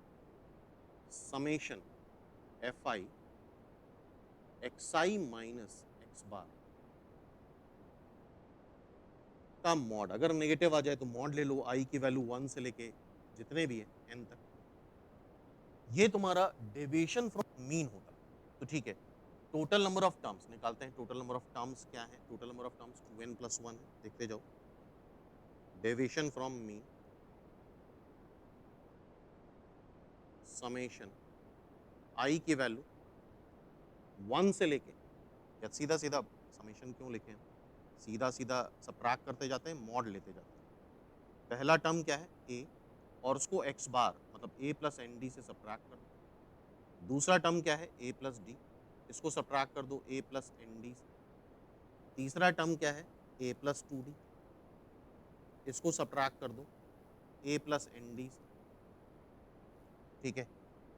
summation fi xi minus x बार का मॉड। अगर नेगेटिव आ जाए तो मॉड ले लो, i की वैल्यू 1 से लेके जितने भी है n तक, ये तुम्हारा डेविएशन फ्रॉम मीन होता है। तो ठीक है, टोटल नंबर ऑफ टर्म्स निकालते हैं। टोटल नंबर ऑफ टर्म्स क्या है? Total number of terms 2n plus 1 है, देखते जाओ। Deviation from mean summation i की वैल्यू 1 से लेके, या सीधा सीधा समेशन क्यों लिखे हैं, सीधा सीधा सबट्रैक्ट करते जाते हैं, मॉड लेते जाते हैं। पहला टर्म क्या है? a, और उसको x बार मतलब a प्लस एन डी से सबट्रैक्ट कर दो। दूसरा टर्म क्या है? a प्लस डी, इसको सबट्रैक्ट कर दो a प्लस एन डी से। तीसरा टर्म क्या है? a प्लस 2d, इसको सबट्रैक्ट कर दो a प्लस एन डी से, ठीक है।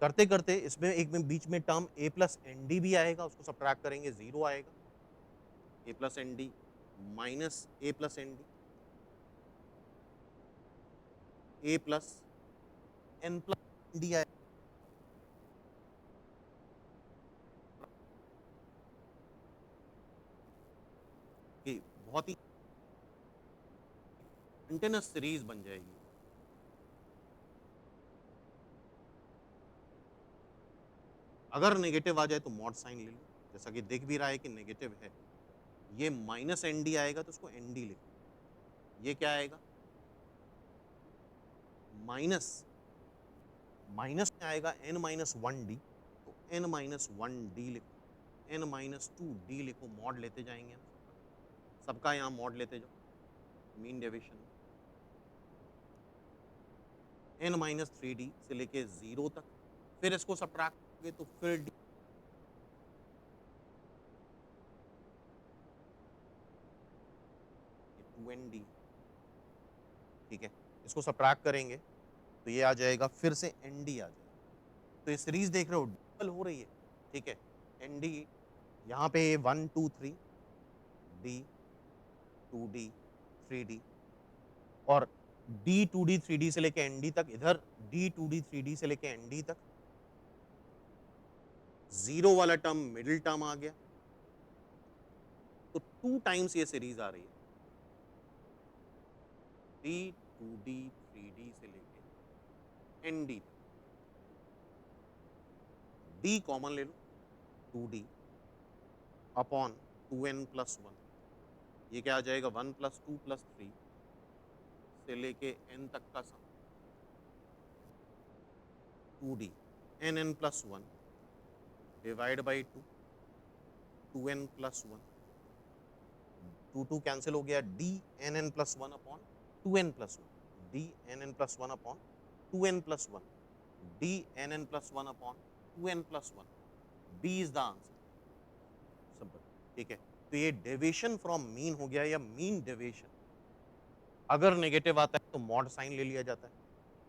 करते करते इसमें एक में बीच में term a plus n d भी आएगा, उसको सबट्रैक्ट करेंगे, जीरो आएगा। a plus n d minus a plus n d, a plus n plus n d आएगा। ये बहुत ही कंटिन्यूअस सीरीज बन जाएगी। अगर नेगेटिव आ जाए तो मॉड साइन ले लो, जैसा कि दिख भी रहा है कि नेगेटिव है, ये माइनस एन डी आएगा तो उसको एन डी लिखो। ये क्या आएगा? माइनस माइनस में आएगा n माइनस 1d, तो n माइनस 1d लिखो, n माइनस 2d लिखो, मॉड लेते जाएंगे हम सबका यहाँ मॉड लेते जाओ मीन डेविएशन में। n माइनस 3d से लेके 0 तक, फिर इसको सबट्रैक्ट करोगे तो फिर 2nd, ठीक है। इसको सबट्रैक्ट करेंगे तो ये आ जाएगा, फिर से nd आ जाएगा। तो ये सीरीज देख रहे हो डबल हो रही है, ठीक है। nd यहाँ पे 1 2 3 d 2d 3d, और d 2d 3d से लेके nd तक, इधर d 2d 3d से लेके nd तक, जीरो वाला टर्म मिडिल टर्म आ गया, तो 2 टाइम्स ये सीरीज आ रही है, d 2d 3d से लेके nd तक। d कॉमन ले लो, 2d अपॉन 2n प्लस 1, ये क्या आ जाएगा? 1 प्लस 2 प्लस 3 से लेके n तक का सम, 2d nn plus 1 divide by 2, 2n plus 1, 2 cancel हो गया, d nn plus 1 upon 2n plus 1, d nn plus 1 upon 2n plus 1, d nn plus 1 upon 2n plus 1, b is the answer, simple, ठीक है। तो ये डेविएशन फ्रॉम मीन हो गया, या मीन डेविएशन। अगर नेगेटिव आता है तो मॉड साइन ले लिया जाता है,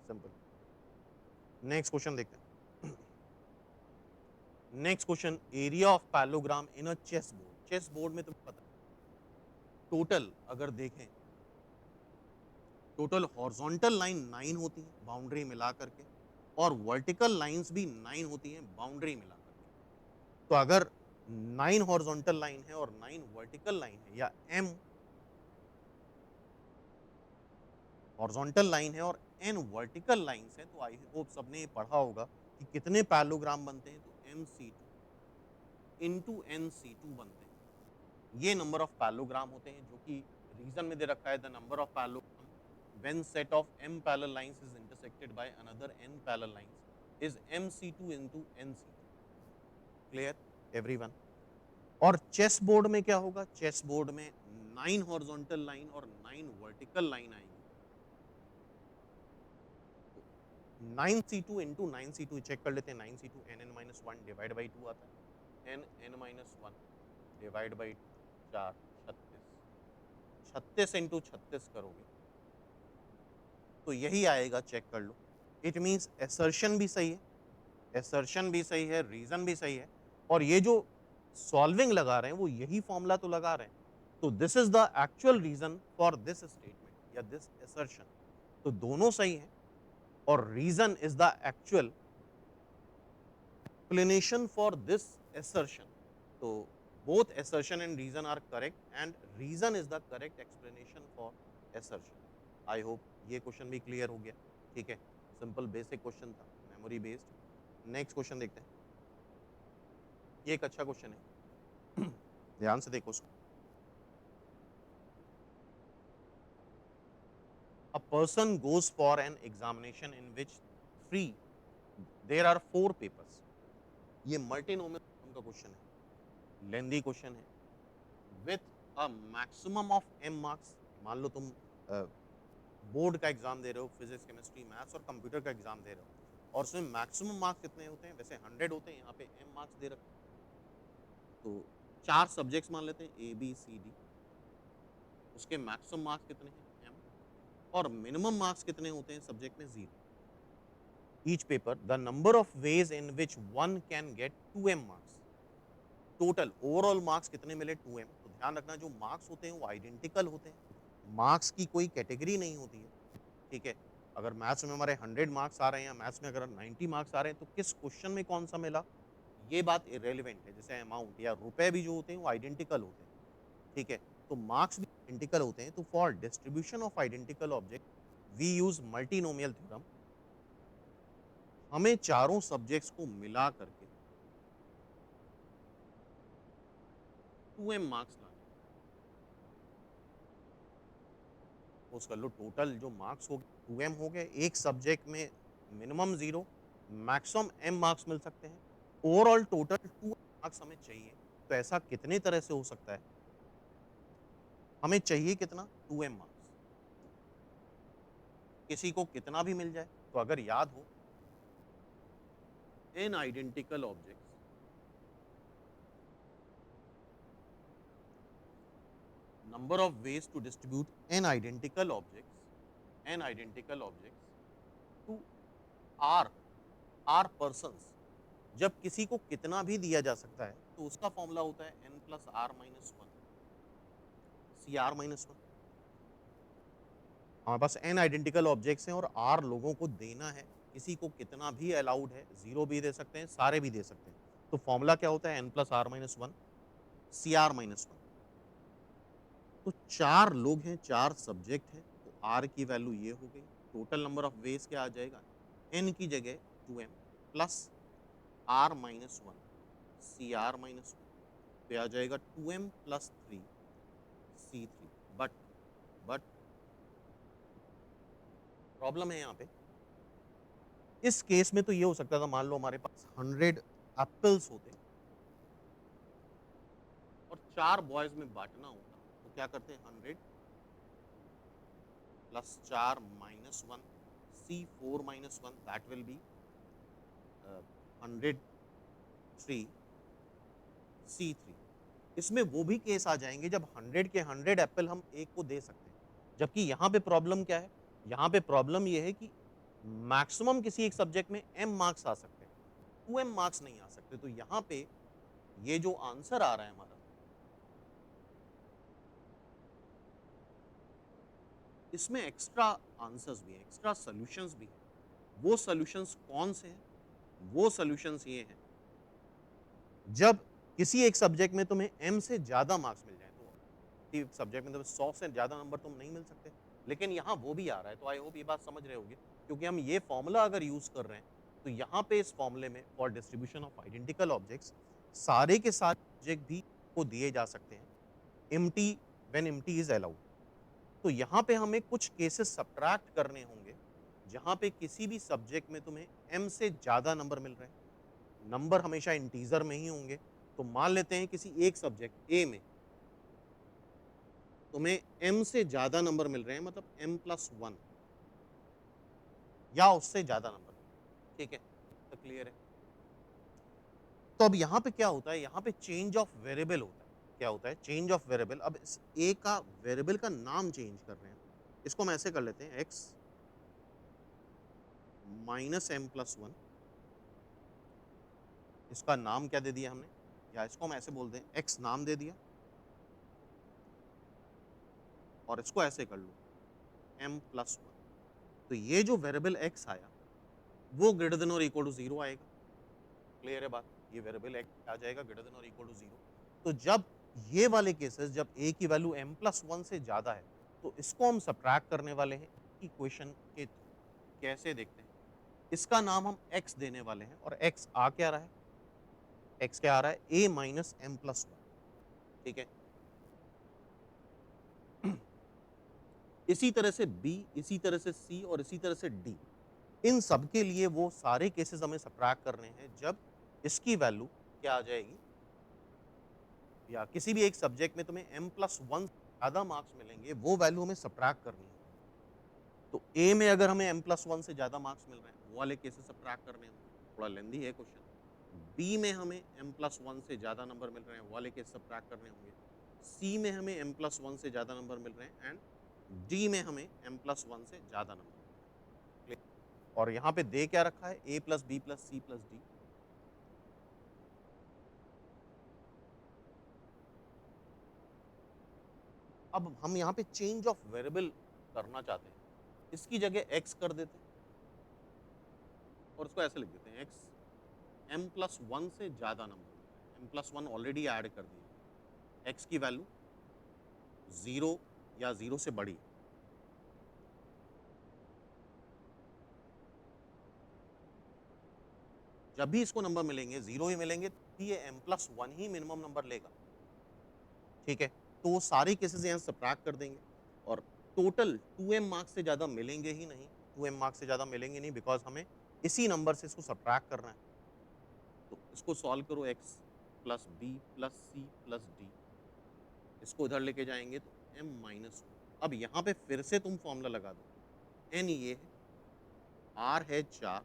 सिंपल। नेक्स्ट क्वेश्चन देखते हैं। Next question, area of parallelogram in a chess board chess board में तुम्हें पता है, टोटल अगर देखें, टोटल हॉरिजॉन्टल लाइन 9 होती है बाउंड्री मिला करके, और वर्टिकल लाइंस भी 9 होती हैं बाउंड्री मिला करके। तो अगर 9 हॉरिजॉन्टल लाइन है और 9 वर्टिकल लाइन है, या m हॉरिजॉन्टल लाइन है और n वर्टिकल लाइंस है, तो आई होप सबने ये पढ़ा होगा कि कितने पैरेललोग्राम बनते हैं, तो mc2 इंटू nc2 बनते हैं। ये नंबर ऑफ पैरेललोग्राम होते हैं, जो कि रीजन में दे रखा है, the number of parallelogram when set of m parallel lines is intersected by another n parallel lines is mc2 into nc2। Clear everyone? और चेस बोर्ड में क्या होगा? चेस बोर्ड में 9 हॉरिजॉन्टल लाइन और 9 वर्टिकल लाइन आएंगी। 9c2 इंटू 9c2 चेक कर लेते हैं। 9c2 nn-1 डिवाइड बाई 2 आता है, nn-1 डिवाइड बाई 4, 36। 36 इंटू 36 करोगे तो यही आएगा, चेक कर लो। इट मीन्स एसर्शन भी सही है, एसर्शन भी सही है, रीजन भी सही है, और ये जो सॉल्विंग लगा रहे हैं वो यही फॉर्मूला तो लगा रहे हैं। तो this is the actual reason for this statement या दिस एसर्शन। तो दोनों सही है, और reason is the actual explanation for this assertion. So both assertion and reason are correct, and reason is the correct explanation for assertion. I hope ये क्वेश्चन भी क्लियर हो गया। ठीक है, सिंपल बेसिक क्वेश्चन था, मेमोरी बेस्ड। नेक्स्ट क्वेश्चन देखते हैं। ये एक अच्छा क्वेश्चन है, ध्यान से देखो उसको। A person goes for an examination in which three there are 4 papers। ये मल्टीनोमियल का क्वेश्चन है, लेंदी क्वेश्चन है, with a maximum of m marks. मान लो तुम बोर्ड का एग्जाम दे रहे हो, फिजिक्स, केमिस्ट्री, मैथ्स और कंप्यूटर का एग्जाम दे रहे हो, और उसमें मैक्सिमम मार्क्स कितने होते हैं? वैसे 100 होते हैं, यहाँ पे m मार्क्स दे रखे हैं। तो 4 सब्जेक्ट्स मान लेते हैं, A B C D। उसके मैक्सिमम मार्क्स कितने हैं? m। और मिनिमम मार्क्स कितने होते हैं सब्जेक्ट में? 0। Each paper the number of ways in which one can get 2m marks. Total overall marks कितने मिले? 2m। तो ध्यान रखना, जो मार्क्स होते हैं वो आइडेंटिकल होते हैं, मार्क्स की कोई कैटेगरी नहीं होती है। ठीक है, अगर मैथ्स में हमारे 100 मार्क्स आ रहे हैं, या मैथ्स में अगर 90 मार्क्स आ रहे हैं, तो किस क्वेश्चन में कौन सा मिला, ये बात इरेलीवेंट है। जैसे अमाउंट या रुपए भी जो होते हैं वो आइडेंटिकल होते हैं। ठीक है, तो मार्क्स भी आइडेंटिकल होते हैं। तो for distribution of identical object we use multinomial theorem. हमें चारों सब्जेक्ट्स को मिला करके 2m मार्क्स लाने। सपोज कर लो टोटल जो मार्क्स हो गए 2m हो गए, एक सब्जेक्ट में मिनिमम 0, मैक्सिमम m मार्क्स मिल सकते हैं, ओवरऑल टोटल 2 मार्क्स हमें चाहिए। तो ऐसा कितने तरह से हो सकता है? हमें चाहिए कितना? 2m marks. किसी को कितना भी मिल जाए। तो अगर याद हो, n identical objects, number of ways to distribute n identical objects to r persons। जब किसी को कितना भी दिया जा सकता है, तो उसका फॉर्मूला होता है n plus r minus one, C r minus one. हमारे पास n आइडेंटिकल ऑब्जेक्ट्स हैं और r लोगों को देना है। किसी को कितना भी अलाउड है, 0 भी दे सकते हैं, सारे भी दे सकते हैं। तो फॉर्मूला क्या होता है? n plus r minus one, C r minus one. तो 4 लोग हैं, 4 सब्जेक्ट हैं, तो r की वैल्यू ये हो गई। टोटल नंबर ऑफ वेज क्या आ जाएगा? n की जगह 2m plus r minus one, C r minus one, पे आ जाएगा 2m plus 3 c3। But problem है यहाँ पे। इस केस में तो ये हो सकता था, मान लो हमारे पास 100 एप्पल्स होते और 4 बॉयज में बांटना होता, तो क्या करते हैं? 100 plus 4 minus one, C4 minus one, that will B 103 C3। इसमें वो भी केस आ जाएंगे जब 100 के 100 एप्पल हम एक को दे सकते हैं। जबकि यहाँ पे प्रॉब्लम क्या है? यहाँ पे प्रॉब्लम ये है कि मैक्सिमम किसी एक सब्जेक्ट में m मार्क्स आ सकते हैं, 2m मार्क्स नहीं आ सकते। तो यहाँ पे ये जो आंसर आ रहा है हमारा, इसमें एक्स्ट्रा आंसर्स भी हैं, एक्स्ट्रा सॉल्यूशंस भी हैं। वो सॉल्यूशंस कौन से हैं? वो सॉल्यूशंस ये हैं, जब किसी एक सब्जेक्ट में तुम्हें m से ज़्यादा मार्क्स मिल जाएँ, तो किसी सब्जेक्ट में तुम्हें 100 से ज़्यादा नंबर तुम नहीं मिल सकते। लेकिन यहाँ वो भी आ रहा है, तो आई होप ये बात समझ रहे होगे, क्योंकि हम ये फ़ॉर्मूला अगर यूज़ कर रहे हैं, तो यहाँ पे इस फ़ॉर्मूले में for distribution of identical objects सारे के सारे ऑब्जेक्ट भी को दिए जा सकते हैं, empty when empty is allowed. तो यहाँ पे हमें कुछ केसेस सब्ट्रैक्ट करने होंगे, जहाँ पे किसी भी सब्जेक्ट में तुम्हें m से ज़्यादा नंबर मिल रहे हैं। नंबर हमेशा इंटीजर में ही होंगे। तो मान लेते हैं किसी एक सब्जेक्ट A में तुम्हें m से ज़्यादा नंबर मिल रहे हैं, मतलब m+1 या उससे ज़्यादा नंबर मिल रहे हैं। ठीक है? तो क्लियर है? तो अब यहाँ पे क्या होता है? यहाँ पे चेंज ऑफ वेरिएबल होता है। क्या होता है? Change of variable. अब इस A का वेरिएबल का नाम चेंज कर रहे हैं। इसको हम ऐसे कर लेते हैं, x माइनस m+1। इसका नाम क्या दे दिया हमने? या इसको हम ऐसे बोल दें, x नाम दे दिया और इसको ऐसे कर लो, m+1। तो ये जो वेरिएबल x आया, वो ग्रेटर देन और इक्वल टू 0 आएगा। क्लियर है बात? ये वेरिएबल x आ जाएगा ग्रेटर देन और इक्वल टू 0। तो जब ये वाले केसेस, जब a की वैल्यू m+1 से ज़्यादा है, तो इसको हम सब्ट्रैक्ट करने वाले हैं इक्वेशन के थ्रू। कैसे देखते हैं? इसका नाम हम x देने वाले हैं और x आ क्या रहा है? x क्या आ रहा है? a minus m+1। ठीक है? इसी तरह से B, इसी तरह से C और इसी तरह से D, इन सब के लिए वो सारे केसेस हमें सब्ट्रैक्ट करने हैं, जब इसकी वैल्यू क्या आ जाएगी, या किसी भी एक सब्जेक्ट में तुम्हें m+1 ज़्यादा मार्क्स मिलेंगे, वो वैल्यू हमें सब्ट्रैक्ट करनी होगी। तो A में अगर हमें m+1 से ज़्यादा मार्क्स मिल रहे हैं, वो वाले केसेस सब्ट्रैक्ट करने होंगे। थोड़ा लेंदी है क्वेश्चन। B में हमें m+1 से ज़्यादा नंबर मिल रहे हैं, वो वाले केस सब्ट्रैक्ट करने होंगे। C में हमें m+1 से ज़्यादा नंबर मिल रहे हैं एंड D में हमें m+1 से ज़्यादा नंबर मिल रहे हैं। क्लियर? और यहाँ पे दे क्या रखा है? A plus B plus C plus D। अब हम यहाँ पे चेंज ऑफ वेरिएबल करना चाहते हैं। इसकी जगह x कर देते हैं और उसको ऐसे लिख देते हैं, x m+1 से ज़्यादा नंबर मिल रहा है। m+1 ऑलरेडी ऐड कर दिया है। x की वैल्यू 0 या 0 से बड़ी है। जब भी इसको नंबर मिलेंगे, 0 ही मिलेंगे, तो ये m+1 ही मिनिमम नंबर लेगा। ठीक है? तो वो सारे केसेस यहाँ सब्ट्रैक्ट कर देंगे और टोटल 2m मार्क्स से ज़्यादा मिलेंगे ही नहीं। 2m मार्क्स से ज़्यादा मिलेंगे नहीं, बिकॉज़ हमें इसी नंबर से इसको सब्ट्रैक्ट करना है। तो इसको सॉल्व करो, x plus b plus c plus d, इसको उधर लेके जाएँगे तो m-1। अब यहाँ पे फिर से तुम फ़ॉर्मूला लगा दो। n ये है, r है 4,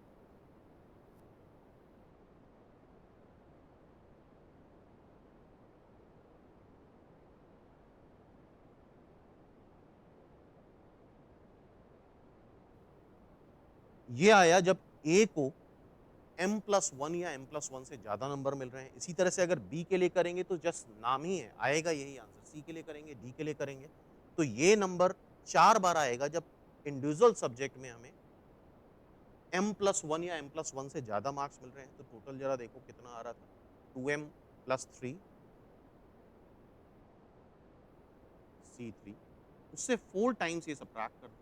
ये आया जब a को m+1 या m+1 से ज़्यादा नंबर मिल रहे हैं। इसी तरह से अगर b के लिए करेंगे तो जस्ट नाम ही है, आएगा यही आंसर। c के लिए करेंगे, d के लिए करेंगे, तो ये नंबर 4 बार आएगा जब इंडिविजुअल सब्जेक्ट में हमें m+1 या m+1 से ज़्यादा मार्क्स मिल रहे हैं। तो टोटल ज़रा देखो कितना आ रहा था, 2m प्लस 3 c3, उससे 4 टाइम्स ये सब्ट्रैक्ट कर दो।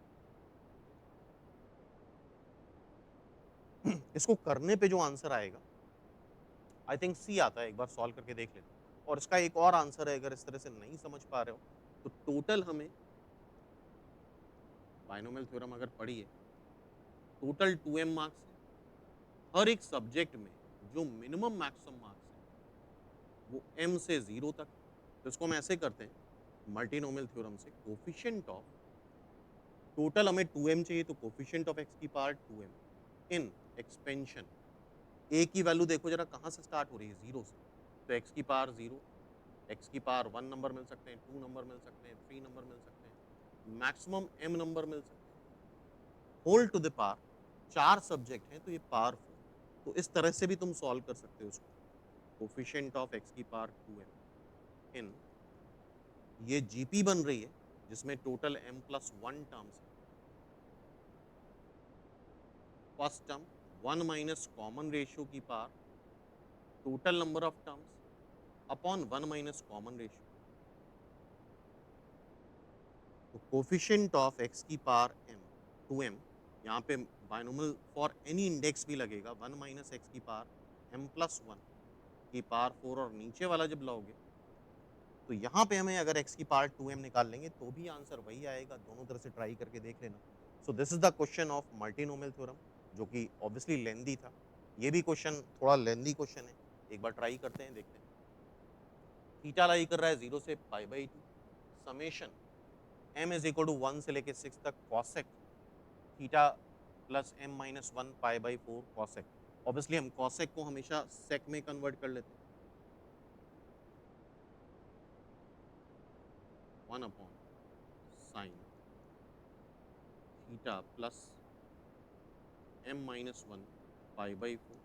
इसको करने पे जो आंसर आएगा, आई थिंक सी आता है, एक बार सॉल्व करके देख लेते हैं। और इसका एक और आंसर है, अगर इस तरह से नहीं समझ पा रहे हो, तो टोटल हमें बायनोमियल थ्योरम अगर पढ़ी है, टोटल 2m मार्क्स है। हर एक सब्जेक्ट में जो मिनिमम मैक्सिमम मार्क्स है, वो m से 0 तक है। तो इसको हम ऐसे करते हैं, मल्टीनोमियल थ्योरम से कोफिशिएंट ऑफ, टोटल हमें 2m चाहिए, तो कोफिशिएंट ऑफ x की power 2m in expansion. a की वैल्यू देखो जरा कहाँ से स्टार्ट हो रही है, 0 से। तो x की पावर 0, x की पावर 1 नंबर मिल सकते हैं, 2 नंबर मिल सकते हैं, 3 नंबर मिल सकते हैं, मैक्सिमम m नंबर मिल सकते हैं। Whole to the power 4 subject हैं, तो ये पावर 4। तो इस तरह से भी तुम सॉल्व कर सकते हो उसको। कोफिशिएंट ऑफ x की पावर 2m इन, ये जीपी बन रही है, जिसमें टोटल m+1 टर्म्स है। First term 1 minus common ratio की power total number of terms upon 1 minus common ratio. तो कोफिशिएंट ऑफ x की पावर m 2m, यहाँ पे बायनोमियल फॉर एनी इंडेक्स भी लगेगा 1 माइनस एक्स की पावर m+1 की पावर 4, और नीचे वाला जब लाओगे तो यहाँ पे हमें अगर x की पावर 2m निकाल लेंगे तो भी आंसर वही आएगा। दोनों तरह से ट्राई करके देख लेना। So this is the question of multinomial theorem, जो कि ऑब्वियसली लेंदी था। ये भी क्वेश्चन थोड़ा लेंदी क्वेश्चन है, एक बार ट्राई करते हैं, देखते हैं। थीटा लाई कर रहा है 0 से π/2, summation m is equal to 1 से लेके 6 तक cosec theta plus m-1 π/4 cosec. Obviously हम कॉसेक को हमेशा सेक में कन्वर्ट कर लेते हैं, 1 अपॉन sine theta plus m-1 π/4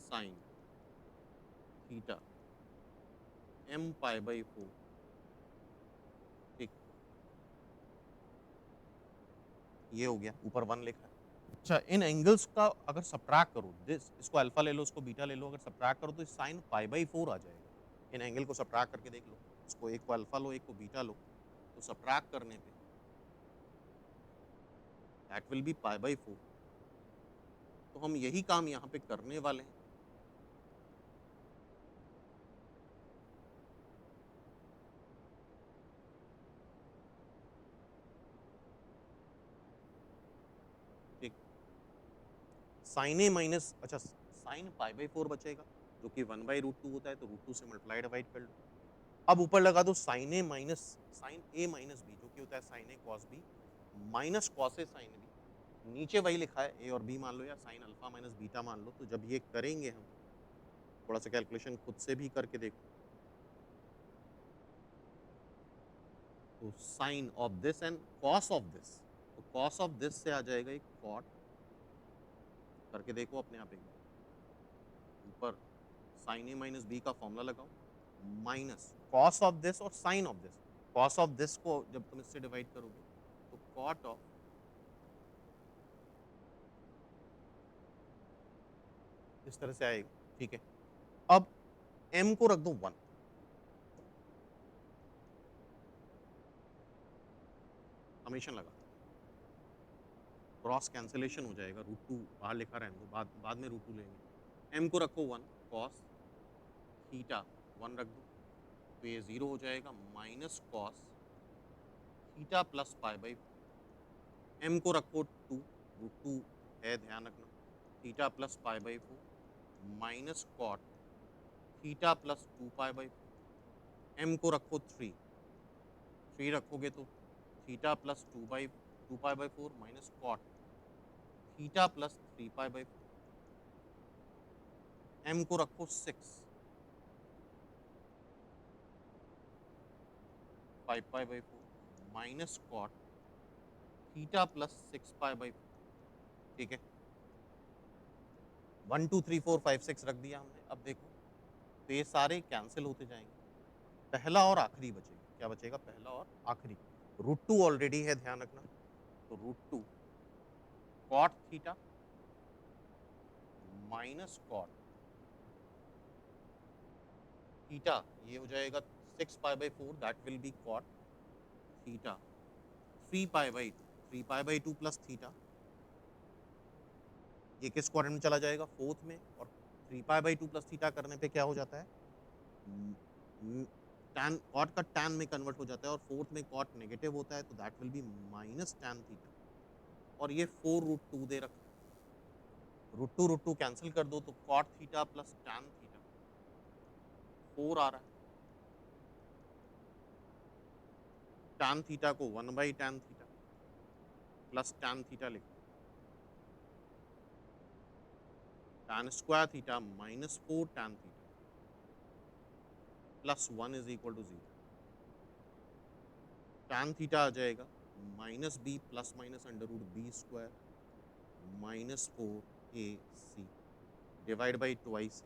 sine theta m π/4। ठीक, ये हो गया, ऊपर 1 लिखा है। अच्छा, इन एंगल्स का अगर सब्ट्रैक्ट करो, दिस इसको अल्फा ले लो, इसको बीटा ले लो, अगर सब्ट्रैक्ट करो तो साइन π/4 आ जाएगा। इन एंगल को सब्ट्रैक्ट करके देख लो, इसको एक को अल्फा लो, एक को बीटा लो, तो सब्ट्रैक्ट करने पे दैट विल बी π/4। तो हम यही काम यहाँ पे करने वाले हैं। ठीक, साइन ए माइनस, अच्छा साइन π/4 बचेगा, जो कि 1/√2 होता है, तो √2 से मल्टीप्लाई डिवाइड कर लो। अब ऊपर लगा दो sign A minus sign A minus B, जो कि होता है sign A cos B minus cos A sine B. नीचे वही लिखा है, ए और बी मान लो, या साइन अल्फा माइनस बीटा मान लो। तो जब ये करेंगे हम, थोड़ा सा कैलकुलेशन खुद से भी करके देखो, तो sine of this and cos of this, तो कॉस ऑफ दिस से आ जाएगा एक कॉट, करके देखो अपने आप एक बार। ऊपर साइन ए माइनस बी का फॉर्मूला लगाओ, माइनस कॉस ऑफ दिस और sine of this. Cos of this को जब तुम इससे डिवाइड करोगे तो कॉट ऑफ, इस तरह से आएगा। ठीक है, अब m को रख दो 1, समेशन लगा, क्रॉस कैंसिलेशन हो जाएगा, √2 बाहर लिखा रहने दो, बाद में √2 लेंगे। m को रखो 1, कॉस थीटा 1 रख दो, तो ये 0 हो जाएगा, minus cos theta plus π/4। m को रखो 2, √2 है, ध्यान रखना, theta plus π/4 minus cot theta plus 2π/4। m को रखो 3, 3 रखोगे तो theta plus 2π/4 minus cot theta plus 3π/4। m को रखो 6, 5π/4 माइनस कॉट थीटा प्लस 6π/4। ठीक है, 1 2 3 4 5 6 रख दिया हमने। अब देखो, तो ये सारे कैंसिल होते जाएंगे, पहला और आखिरी बचेगा। क्या बचेगा? पहला और आखिरी। √2 ऑलरेडी है, ध्यान रखना, तो √2 cot theta minus cot theta, ये हो जाएगा 6π/4, that will be cot theta 3π/2, 3π/2 plus theta, ये किस क्वाड्रेंट में चला जाएगा? फोर्थ में। और 3π/2 प्लस थीटा करने पे क्या हो जाता है? टैन, कॉट का टैन में कन्वर्ट हो जाता है, और फोर्थ में कॉट नेगेटिव होता है, तो that will B minus tan theta. और ये 4√2 दे रखा है, √2 कैंसिल कर दो, तो cot theta plus tan theta 4 आ रहा है। टैन थीटा को 1/टैन थीटा प्लस टैन थीटा लिखो, tan square theta minus 4 tan theta plus 1 is equal to 0। Tan theta आ जाएगा minus B plus minus √b² minus 4ac divide by twice.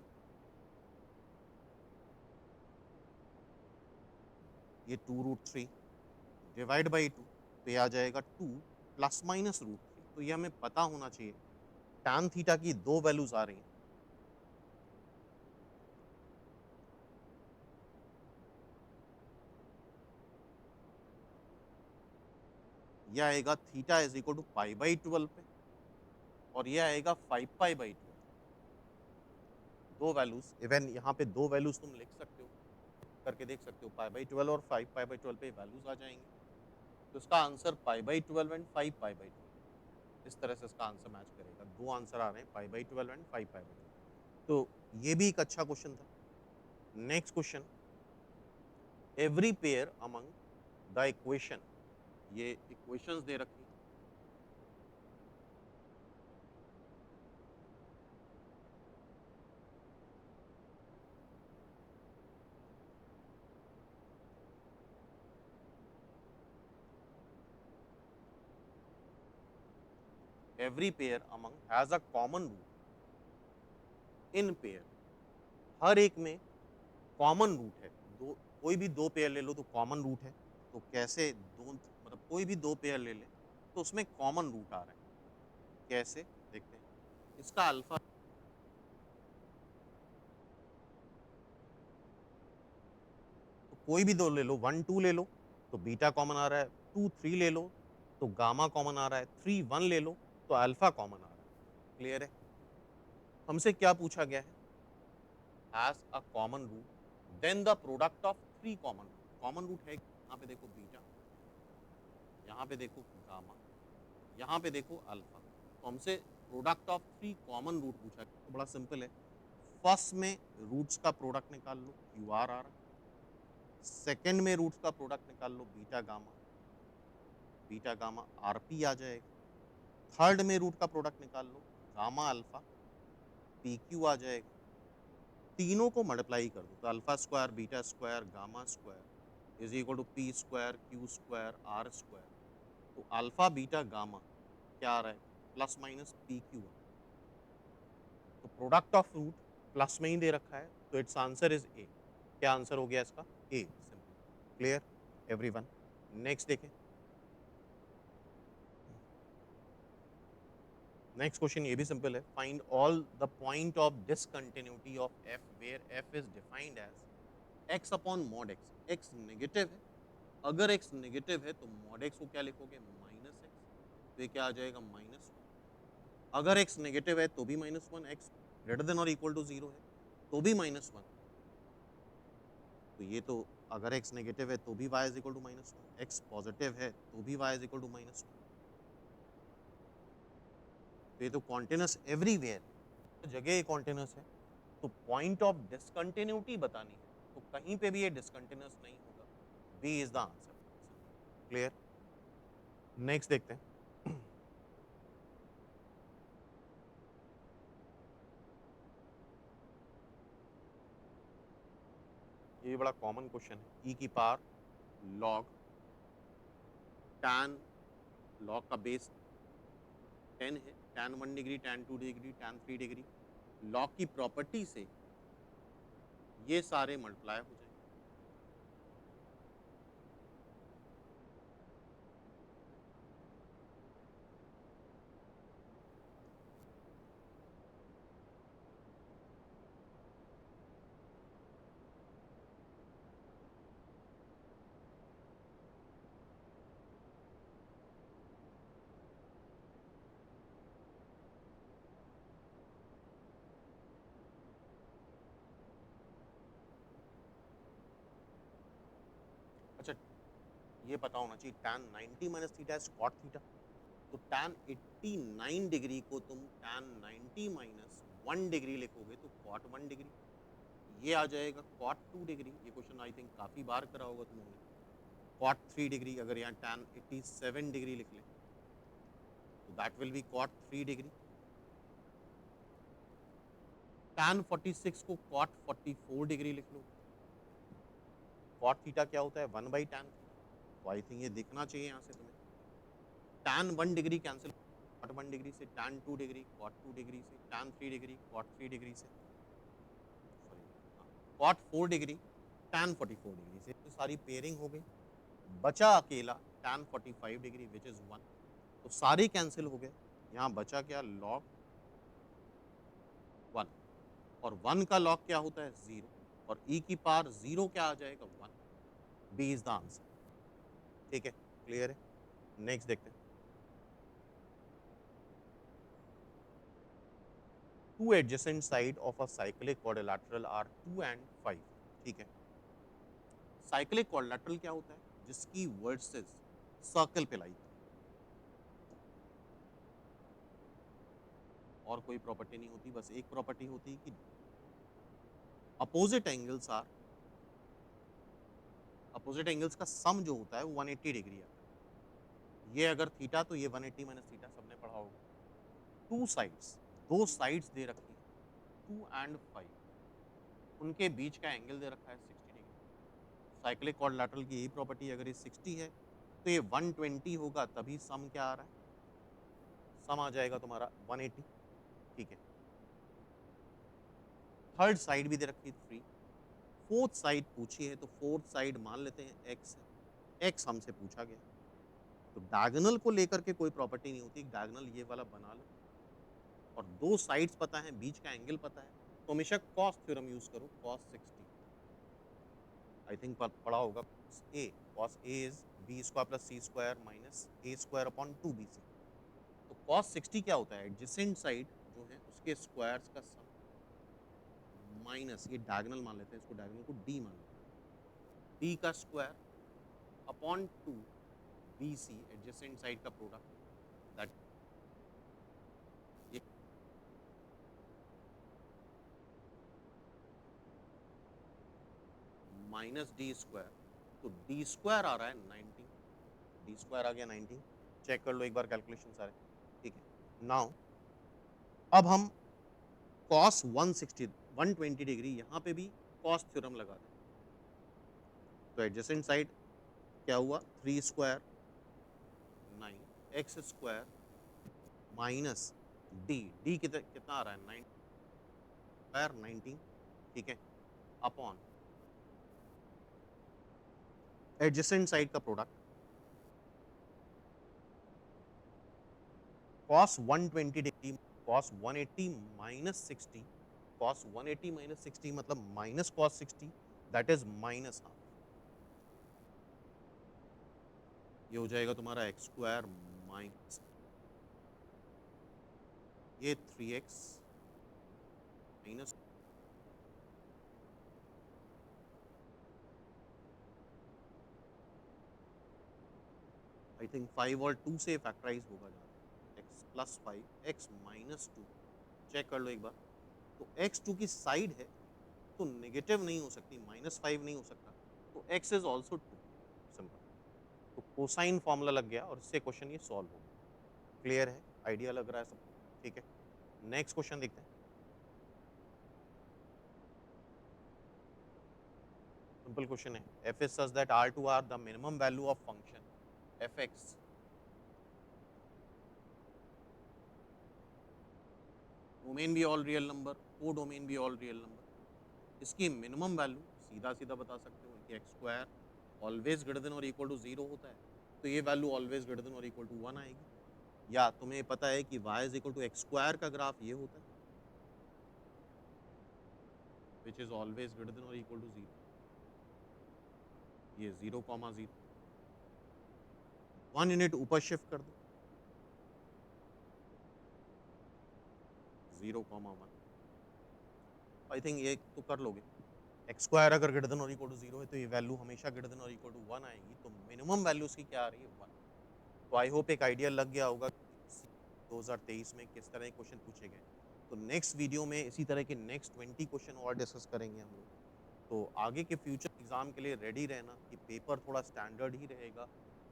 ये 2√3 डिवाइड बाई 2 तो ये आ जाएगा 2 प्लस माइनस √3। तो ये हमें पता होना चाहिए tan थीटा की दो वैल्यूज आ रही हैं। यह आएगा theta is equal to pi by 12 पे और ये आएगा 5 पाई बाई 12। दो वैल्यूज, इवन यहाँ पे दो वैल्यूज तुम लिख सकते हो, करके देख सकते हो, पाई बाई 12 और 5 पाई बाई 12 पे वैल्यूज आ जाएंगे। तो इसका answer pi by 12 and 5 pi by 12, इस तरह से इसका आंसर मैच करेगा। दो आंसर आ रहे हैं, pi by 12 and 5 pi by 12। तो ये भी एक अच्छा क्वेश्चन था। Next question, every pair among the equation, ये इक्वेशंस दे रखी हैं। Every pair among has a common root in pair, हर एक में कॉमन रूट है। दो, कोई भी दो पेयर ले लो तो कॉमन रूट है। तो कैसे दो, मतलब कोई भी दो पेयर ले ले तो उसमें कॉमन रूट आ रहा है, कैसे देखते हैं। इसका अल्फा, तो कोई भी दो ले लो, 1 2 ले लो तो बीटा कॉमन आ रहा है, 2 3 ले लो तो गामा कॉमन आ रहा है, 3 1 ले लो तो अल्फा कॉमन आ रहा है। क्लियर है। हमसे क्या पूछा गया है, has a common root then the product of three common root. Common root है, यहाँ पे देखो बीटा, यहाँ पे देखो गामा, यहाँ पे देखो अल्फा। तो हमसे product of three common root पूछा गया। तो बड़ा सिंपल है, फर्स्ट में रूट्स का प्रोडक्ट निकाल लो, क्यू आर आ रहा है। सेकेंड में रूट्स का प्रोडक्ट निकाल लो, बीटा गामा आर पी आ जाएगा। थर्ड में रूट का प्रोडक्ट निकाल लो, गामा अल्फा पी क्यू आ जाएगा। तीनों को मल्टीप्लाई कर दो तो alpha square beta square gamma square is equal to p square q square r square. तो अल्फा बीटा गामा क्या आ रहा है, प्लस माइनस पी क्यू। तो प्रोडक्ट ऑफ रूट प्लस में ही दे रखा है, तो इट्स आंसर इज ए। क्या आंसर हो गया इसका, A. Simple, clear everyone. Next देखें। नेक्स्ट क्वेश्चन ये भी सिंपल है, find all the point of discontinuity of F where F is defined as X upon mod X. X negative है, अगर एक्स नेगेटिव है तो मॉड एक्स को क्या लिखोगे, माइनस एक्स। तो ये क्या आ जाएगा, -1। अगर एक्स नेगेटिव है तो भी -1, एक्स ग्रेटर देन और इक्वल टू 0 है तो भी -1। तो ये तो, अगर एक्स नेगेटिव है तो भी y is equal to -1, x positive है तो भी y इज इक्वल टू -1। तो ये तो कॉन्टिन्यूस एवरीवेयर, जगह ये कॉन्टिन्यूस है। तो पॉइंट ऑफ डिसकंटिन्यूटी बतानी है, तो कहीं पे भी ये डिसकंटिन्यूस नहीं होगा। B is the answer. Clear. Next देखते हैं। ये बड़ा कॉमन क्वेश्चन है, ई की पावर लॉग टैन, लॉग का बेस 10 है, tan 1 degree, tan 2 degree, tan 3 degree. Log की प्रॉपर्टी से ये सारे मल्टीप्लाई हो जाएंगे। अच्छा, ये पता होना चाहिए, tan 90 minus theta is cot theta. तो tan 89 डिग्री को तुम tan 90 माइनस 1 डिग्री लिखोगे तो कॉट 1 डिग्री। ये आ जाएगा कॉट 2 डिग्री। ये क्वेश्चन आई थिंक काफ़ी बार करा होगा तुम लोगों ने। कॉट 3 डिग्री, अगर यहाँ tan 87 डिग्री लिख लें तो that will be cot 3 degree. tan 46 को कॉट 44 डिग्री लिख लो। कॉट थीटा क्या होता है, 1/tan थीटा। तो आई थिंक ये दिखना चाहिए यहाँ से तुम्हें। tan 1 degree cancel, cot 1 degree से, tan 2 डिग्री कॉट 2 डिग्री से, tan 3 डिग्री कॉट 3 डिग्री से, sorry cot 4 degree tan 44 degree से, तो सारी पेयरिंग हो गई, बचा अकेला tan 45 डिग्री विच इज 1, तो सारे कैंसिल हो गए, यहाँ बचा क्या log 1, और 1 का log क्या होता है 0, और e की पावर 0 क्या आ जाएगा 1, बी इज द आंसर। ठीक है, क्लियर है। नेक्स्ट देखते हैं। Two adjacent side of a cyclic quadrilateral are 2 and 5। ठीक है, साइक्लिक क्वाड्रिलेटरल क्या होता है, जिसकी वर्सेस सर्कल पे लाई, और कोई प्रॉपर्टी नहीं होती, बस एक प्रॉपर्टी होती है कि opposite angles are, opposite angles का सम जो होता है वो 180 डिग्री आता है। ये अगर थीटा तो ये 180 माइनस थीटा सबने पढ़ा होगा। टू साइड्स, दो साइड्स दे रखी हैं 2 एंड 5, उनके बीच का एंगल दे रखा है 60 डिग्री। साइक्लिक क्वाड्रिलेटरल की यही प्रॉपर्टी है, अगर ये 60 है तो ये 120 होगा, तभी सम क्या आ रहा है, सम आ जाएगा तुम्हारा 180। ठीक है, थर्ड साइड भी दे रखी है 3, फोर्थ साइड पूछी है तो फोर्थ साइड मान लेते हैं एक्स है, एक्स हमसे पूछा गया, तो डायगोनल को लेकर के कोई प्रॉपर्टी नहीं होती, डायगोनल ये वाला बना लो, और दो साइड्स पता है, बीच का एंगल पता है, तो हमेशा कॉस थ्योरम यूज करो, कॉस 60, आई थिंक पढ़ा होगा, cos A is B square plus C square minus A square upon 2bc। तो कॉस 60 क्या होता है, एडजेसेंट साइड जो है उसके स्क्वायर्स का सम माइनस, ये डायगोनल मान लेते हैं, इसको डायगोनल को डी मान लेते हैं, डी का square upon 2bc adjacent side का प्रोडक्ट, दैट ये माइनस डी स्क्वायर, तो डी स्क्वायर आ रहा है 90, डी स्क्वायर आ गया 90, चेक कर लो एक बार कैलकुलेशन सारे। ठीक है, नाउ अब हम कॉस 160 120 डिग्री यहाँ पे भी कॉस थ्योरम लगा दें, तो एडजेसेंट साइड क्या हुआ 3 square 9 x square minus D, D कितना आ रहा है 9 स्क्वायर 19। ठीक है, अपॉन एडजेसेंट साइड का product cos 120 degree cos 180 minus 60, cos 180 minus 60 मतलब minus cos 60, that is minus half, ये हो जाएगा तुम्हारा एक्स स्क्वायर माइनस ये 3x माइनस, आई थिंक 5 और 2 से फैक्टराइज होगा जा रहा है, x plus 5 x minus 2, check कर लो एक बार, तो x2 की साइड है तो नेगेटिव नहीं हो सकती, -5 नहीं हो सकता, तो x इज ऑल्सो 2, सिंपल, तो कोसाइन फॉर्मूला लग गया और इससे क्वेश्चन ये सॉल्व हो गया। क्लियर है, आइडिया लग रहा है सबको। ठीक है, नेक्स्ट क्वेश्चन देखते हैं। सिंपल क्वेश्चन है, f is such that R to R the minimum value of function fx, domain भी all real number, codomain भी ऑल रियल नंबर, इसकी मिनिमम वैल्यू सीधा सीधा बता सकते हो, इनकी x square always greater than और इक्वल टू 0 होता है, तो ये वैल्यू ऑलवेज ग्रेटर देन और इक्वल टू 1 आएगी, या तुम्हें पता है कि y इज इक्वल टू एक्स स्क्वायर का ग्राफ ये होता है, which is always greater than और इक्वल टू 0, ये 0,0, 1 यूनिट ऊपर शिफ्ट कर दो 0,1, आई थिंक ये तो कर लोगे, एक्स स्क्वायर अगर ग्रेटर देन और इक्वल टू 0 है तो ये वैल्यू हमेशा ग्रेटर देन और इक्वल टू 1 आएगी, तो मिनिमम वैल्यू उसकी क्या आ रही है 1। तो आई होप एक आइडिया लग गया होगा 2023 में किस तरह के क्वेश्चन पूछे गए। तो नेक्स्ट वीडियो में इसी तरह के नेक्स्ट 20 क्वेश्चन और डिस्कस करेंगे हम लोग। तो आगे के फ्यूचर एग्जाम के लिए रेडी रहना कि पेपर थोड़ा स्टैंडर्ड ही रहेगा,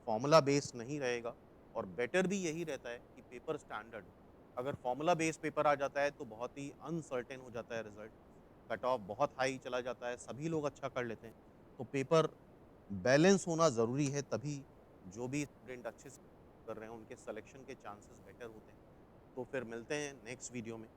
फॉर्मूला बेस्ड नहीं रहेगा, और बेटर भी यही रहता है कि पेपर स्टैंडर्ड हो। अगर फॉर्मूला बेस्ड पेपर आ जाता है तो बहुत ही अनसर्टेन हो जाता है रिजल्ट, कट ऑफ बहुत हाई चला जाता है, सभी लोग अच्छा कर लेते हैं, तो पेपर बैलेंस होना ज़रूरी है, तभी जो भी स्टूडेंट अच्छे से कर रहे हैं उनके सिलेक्शन के चांसेस बेटर होते हैं। तो फिर मिलते हैं नेक्स्ट वीडियो में।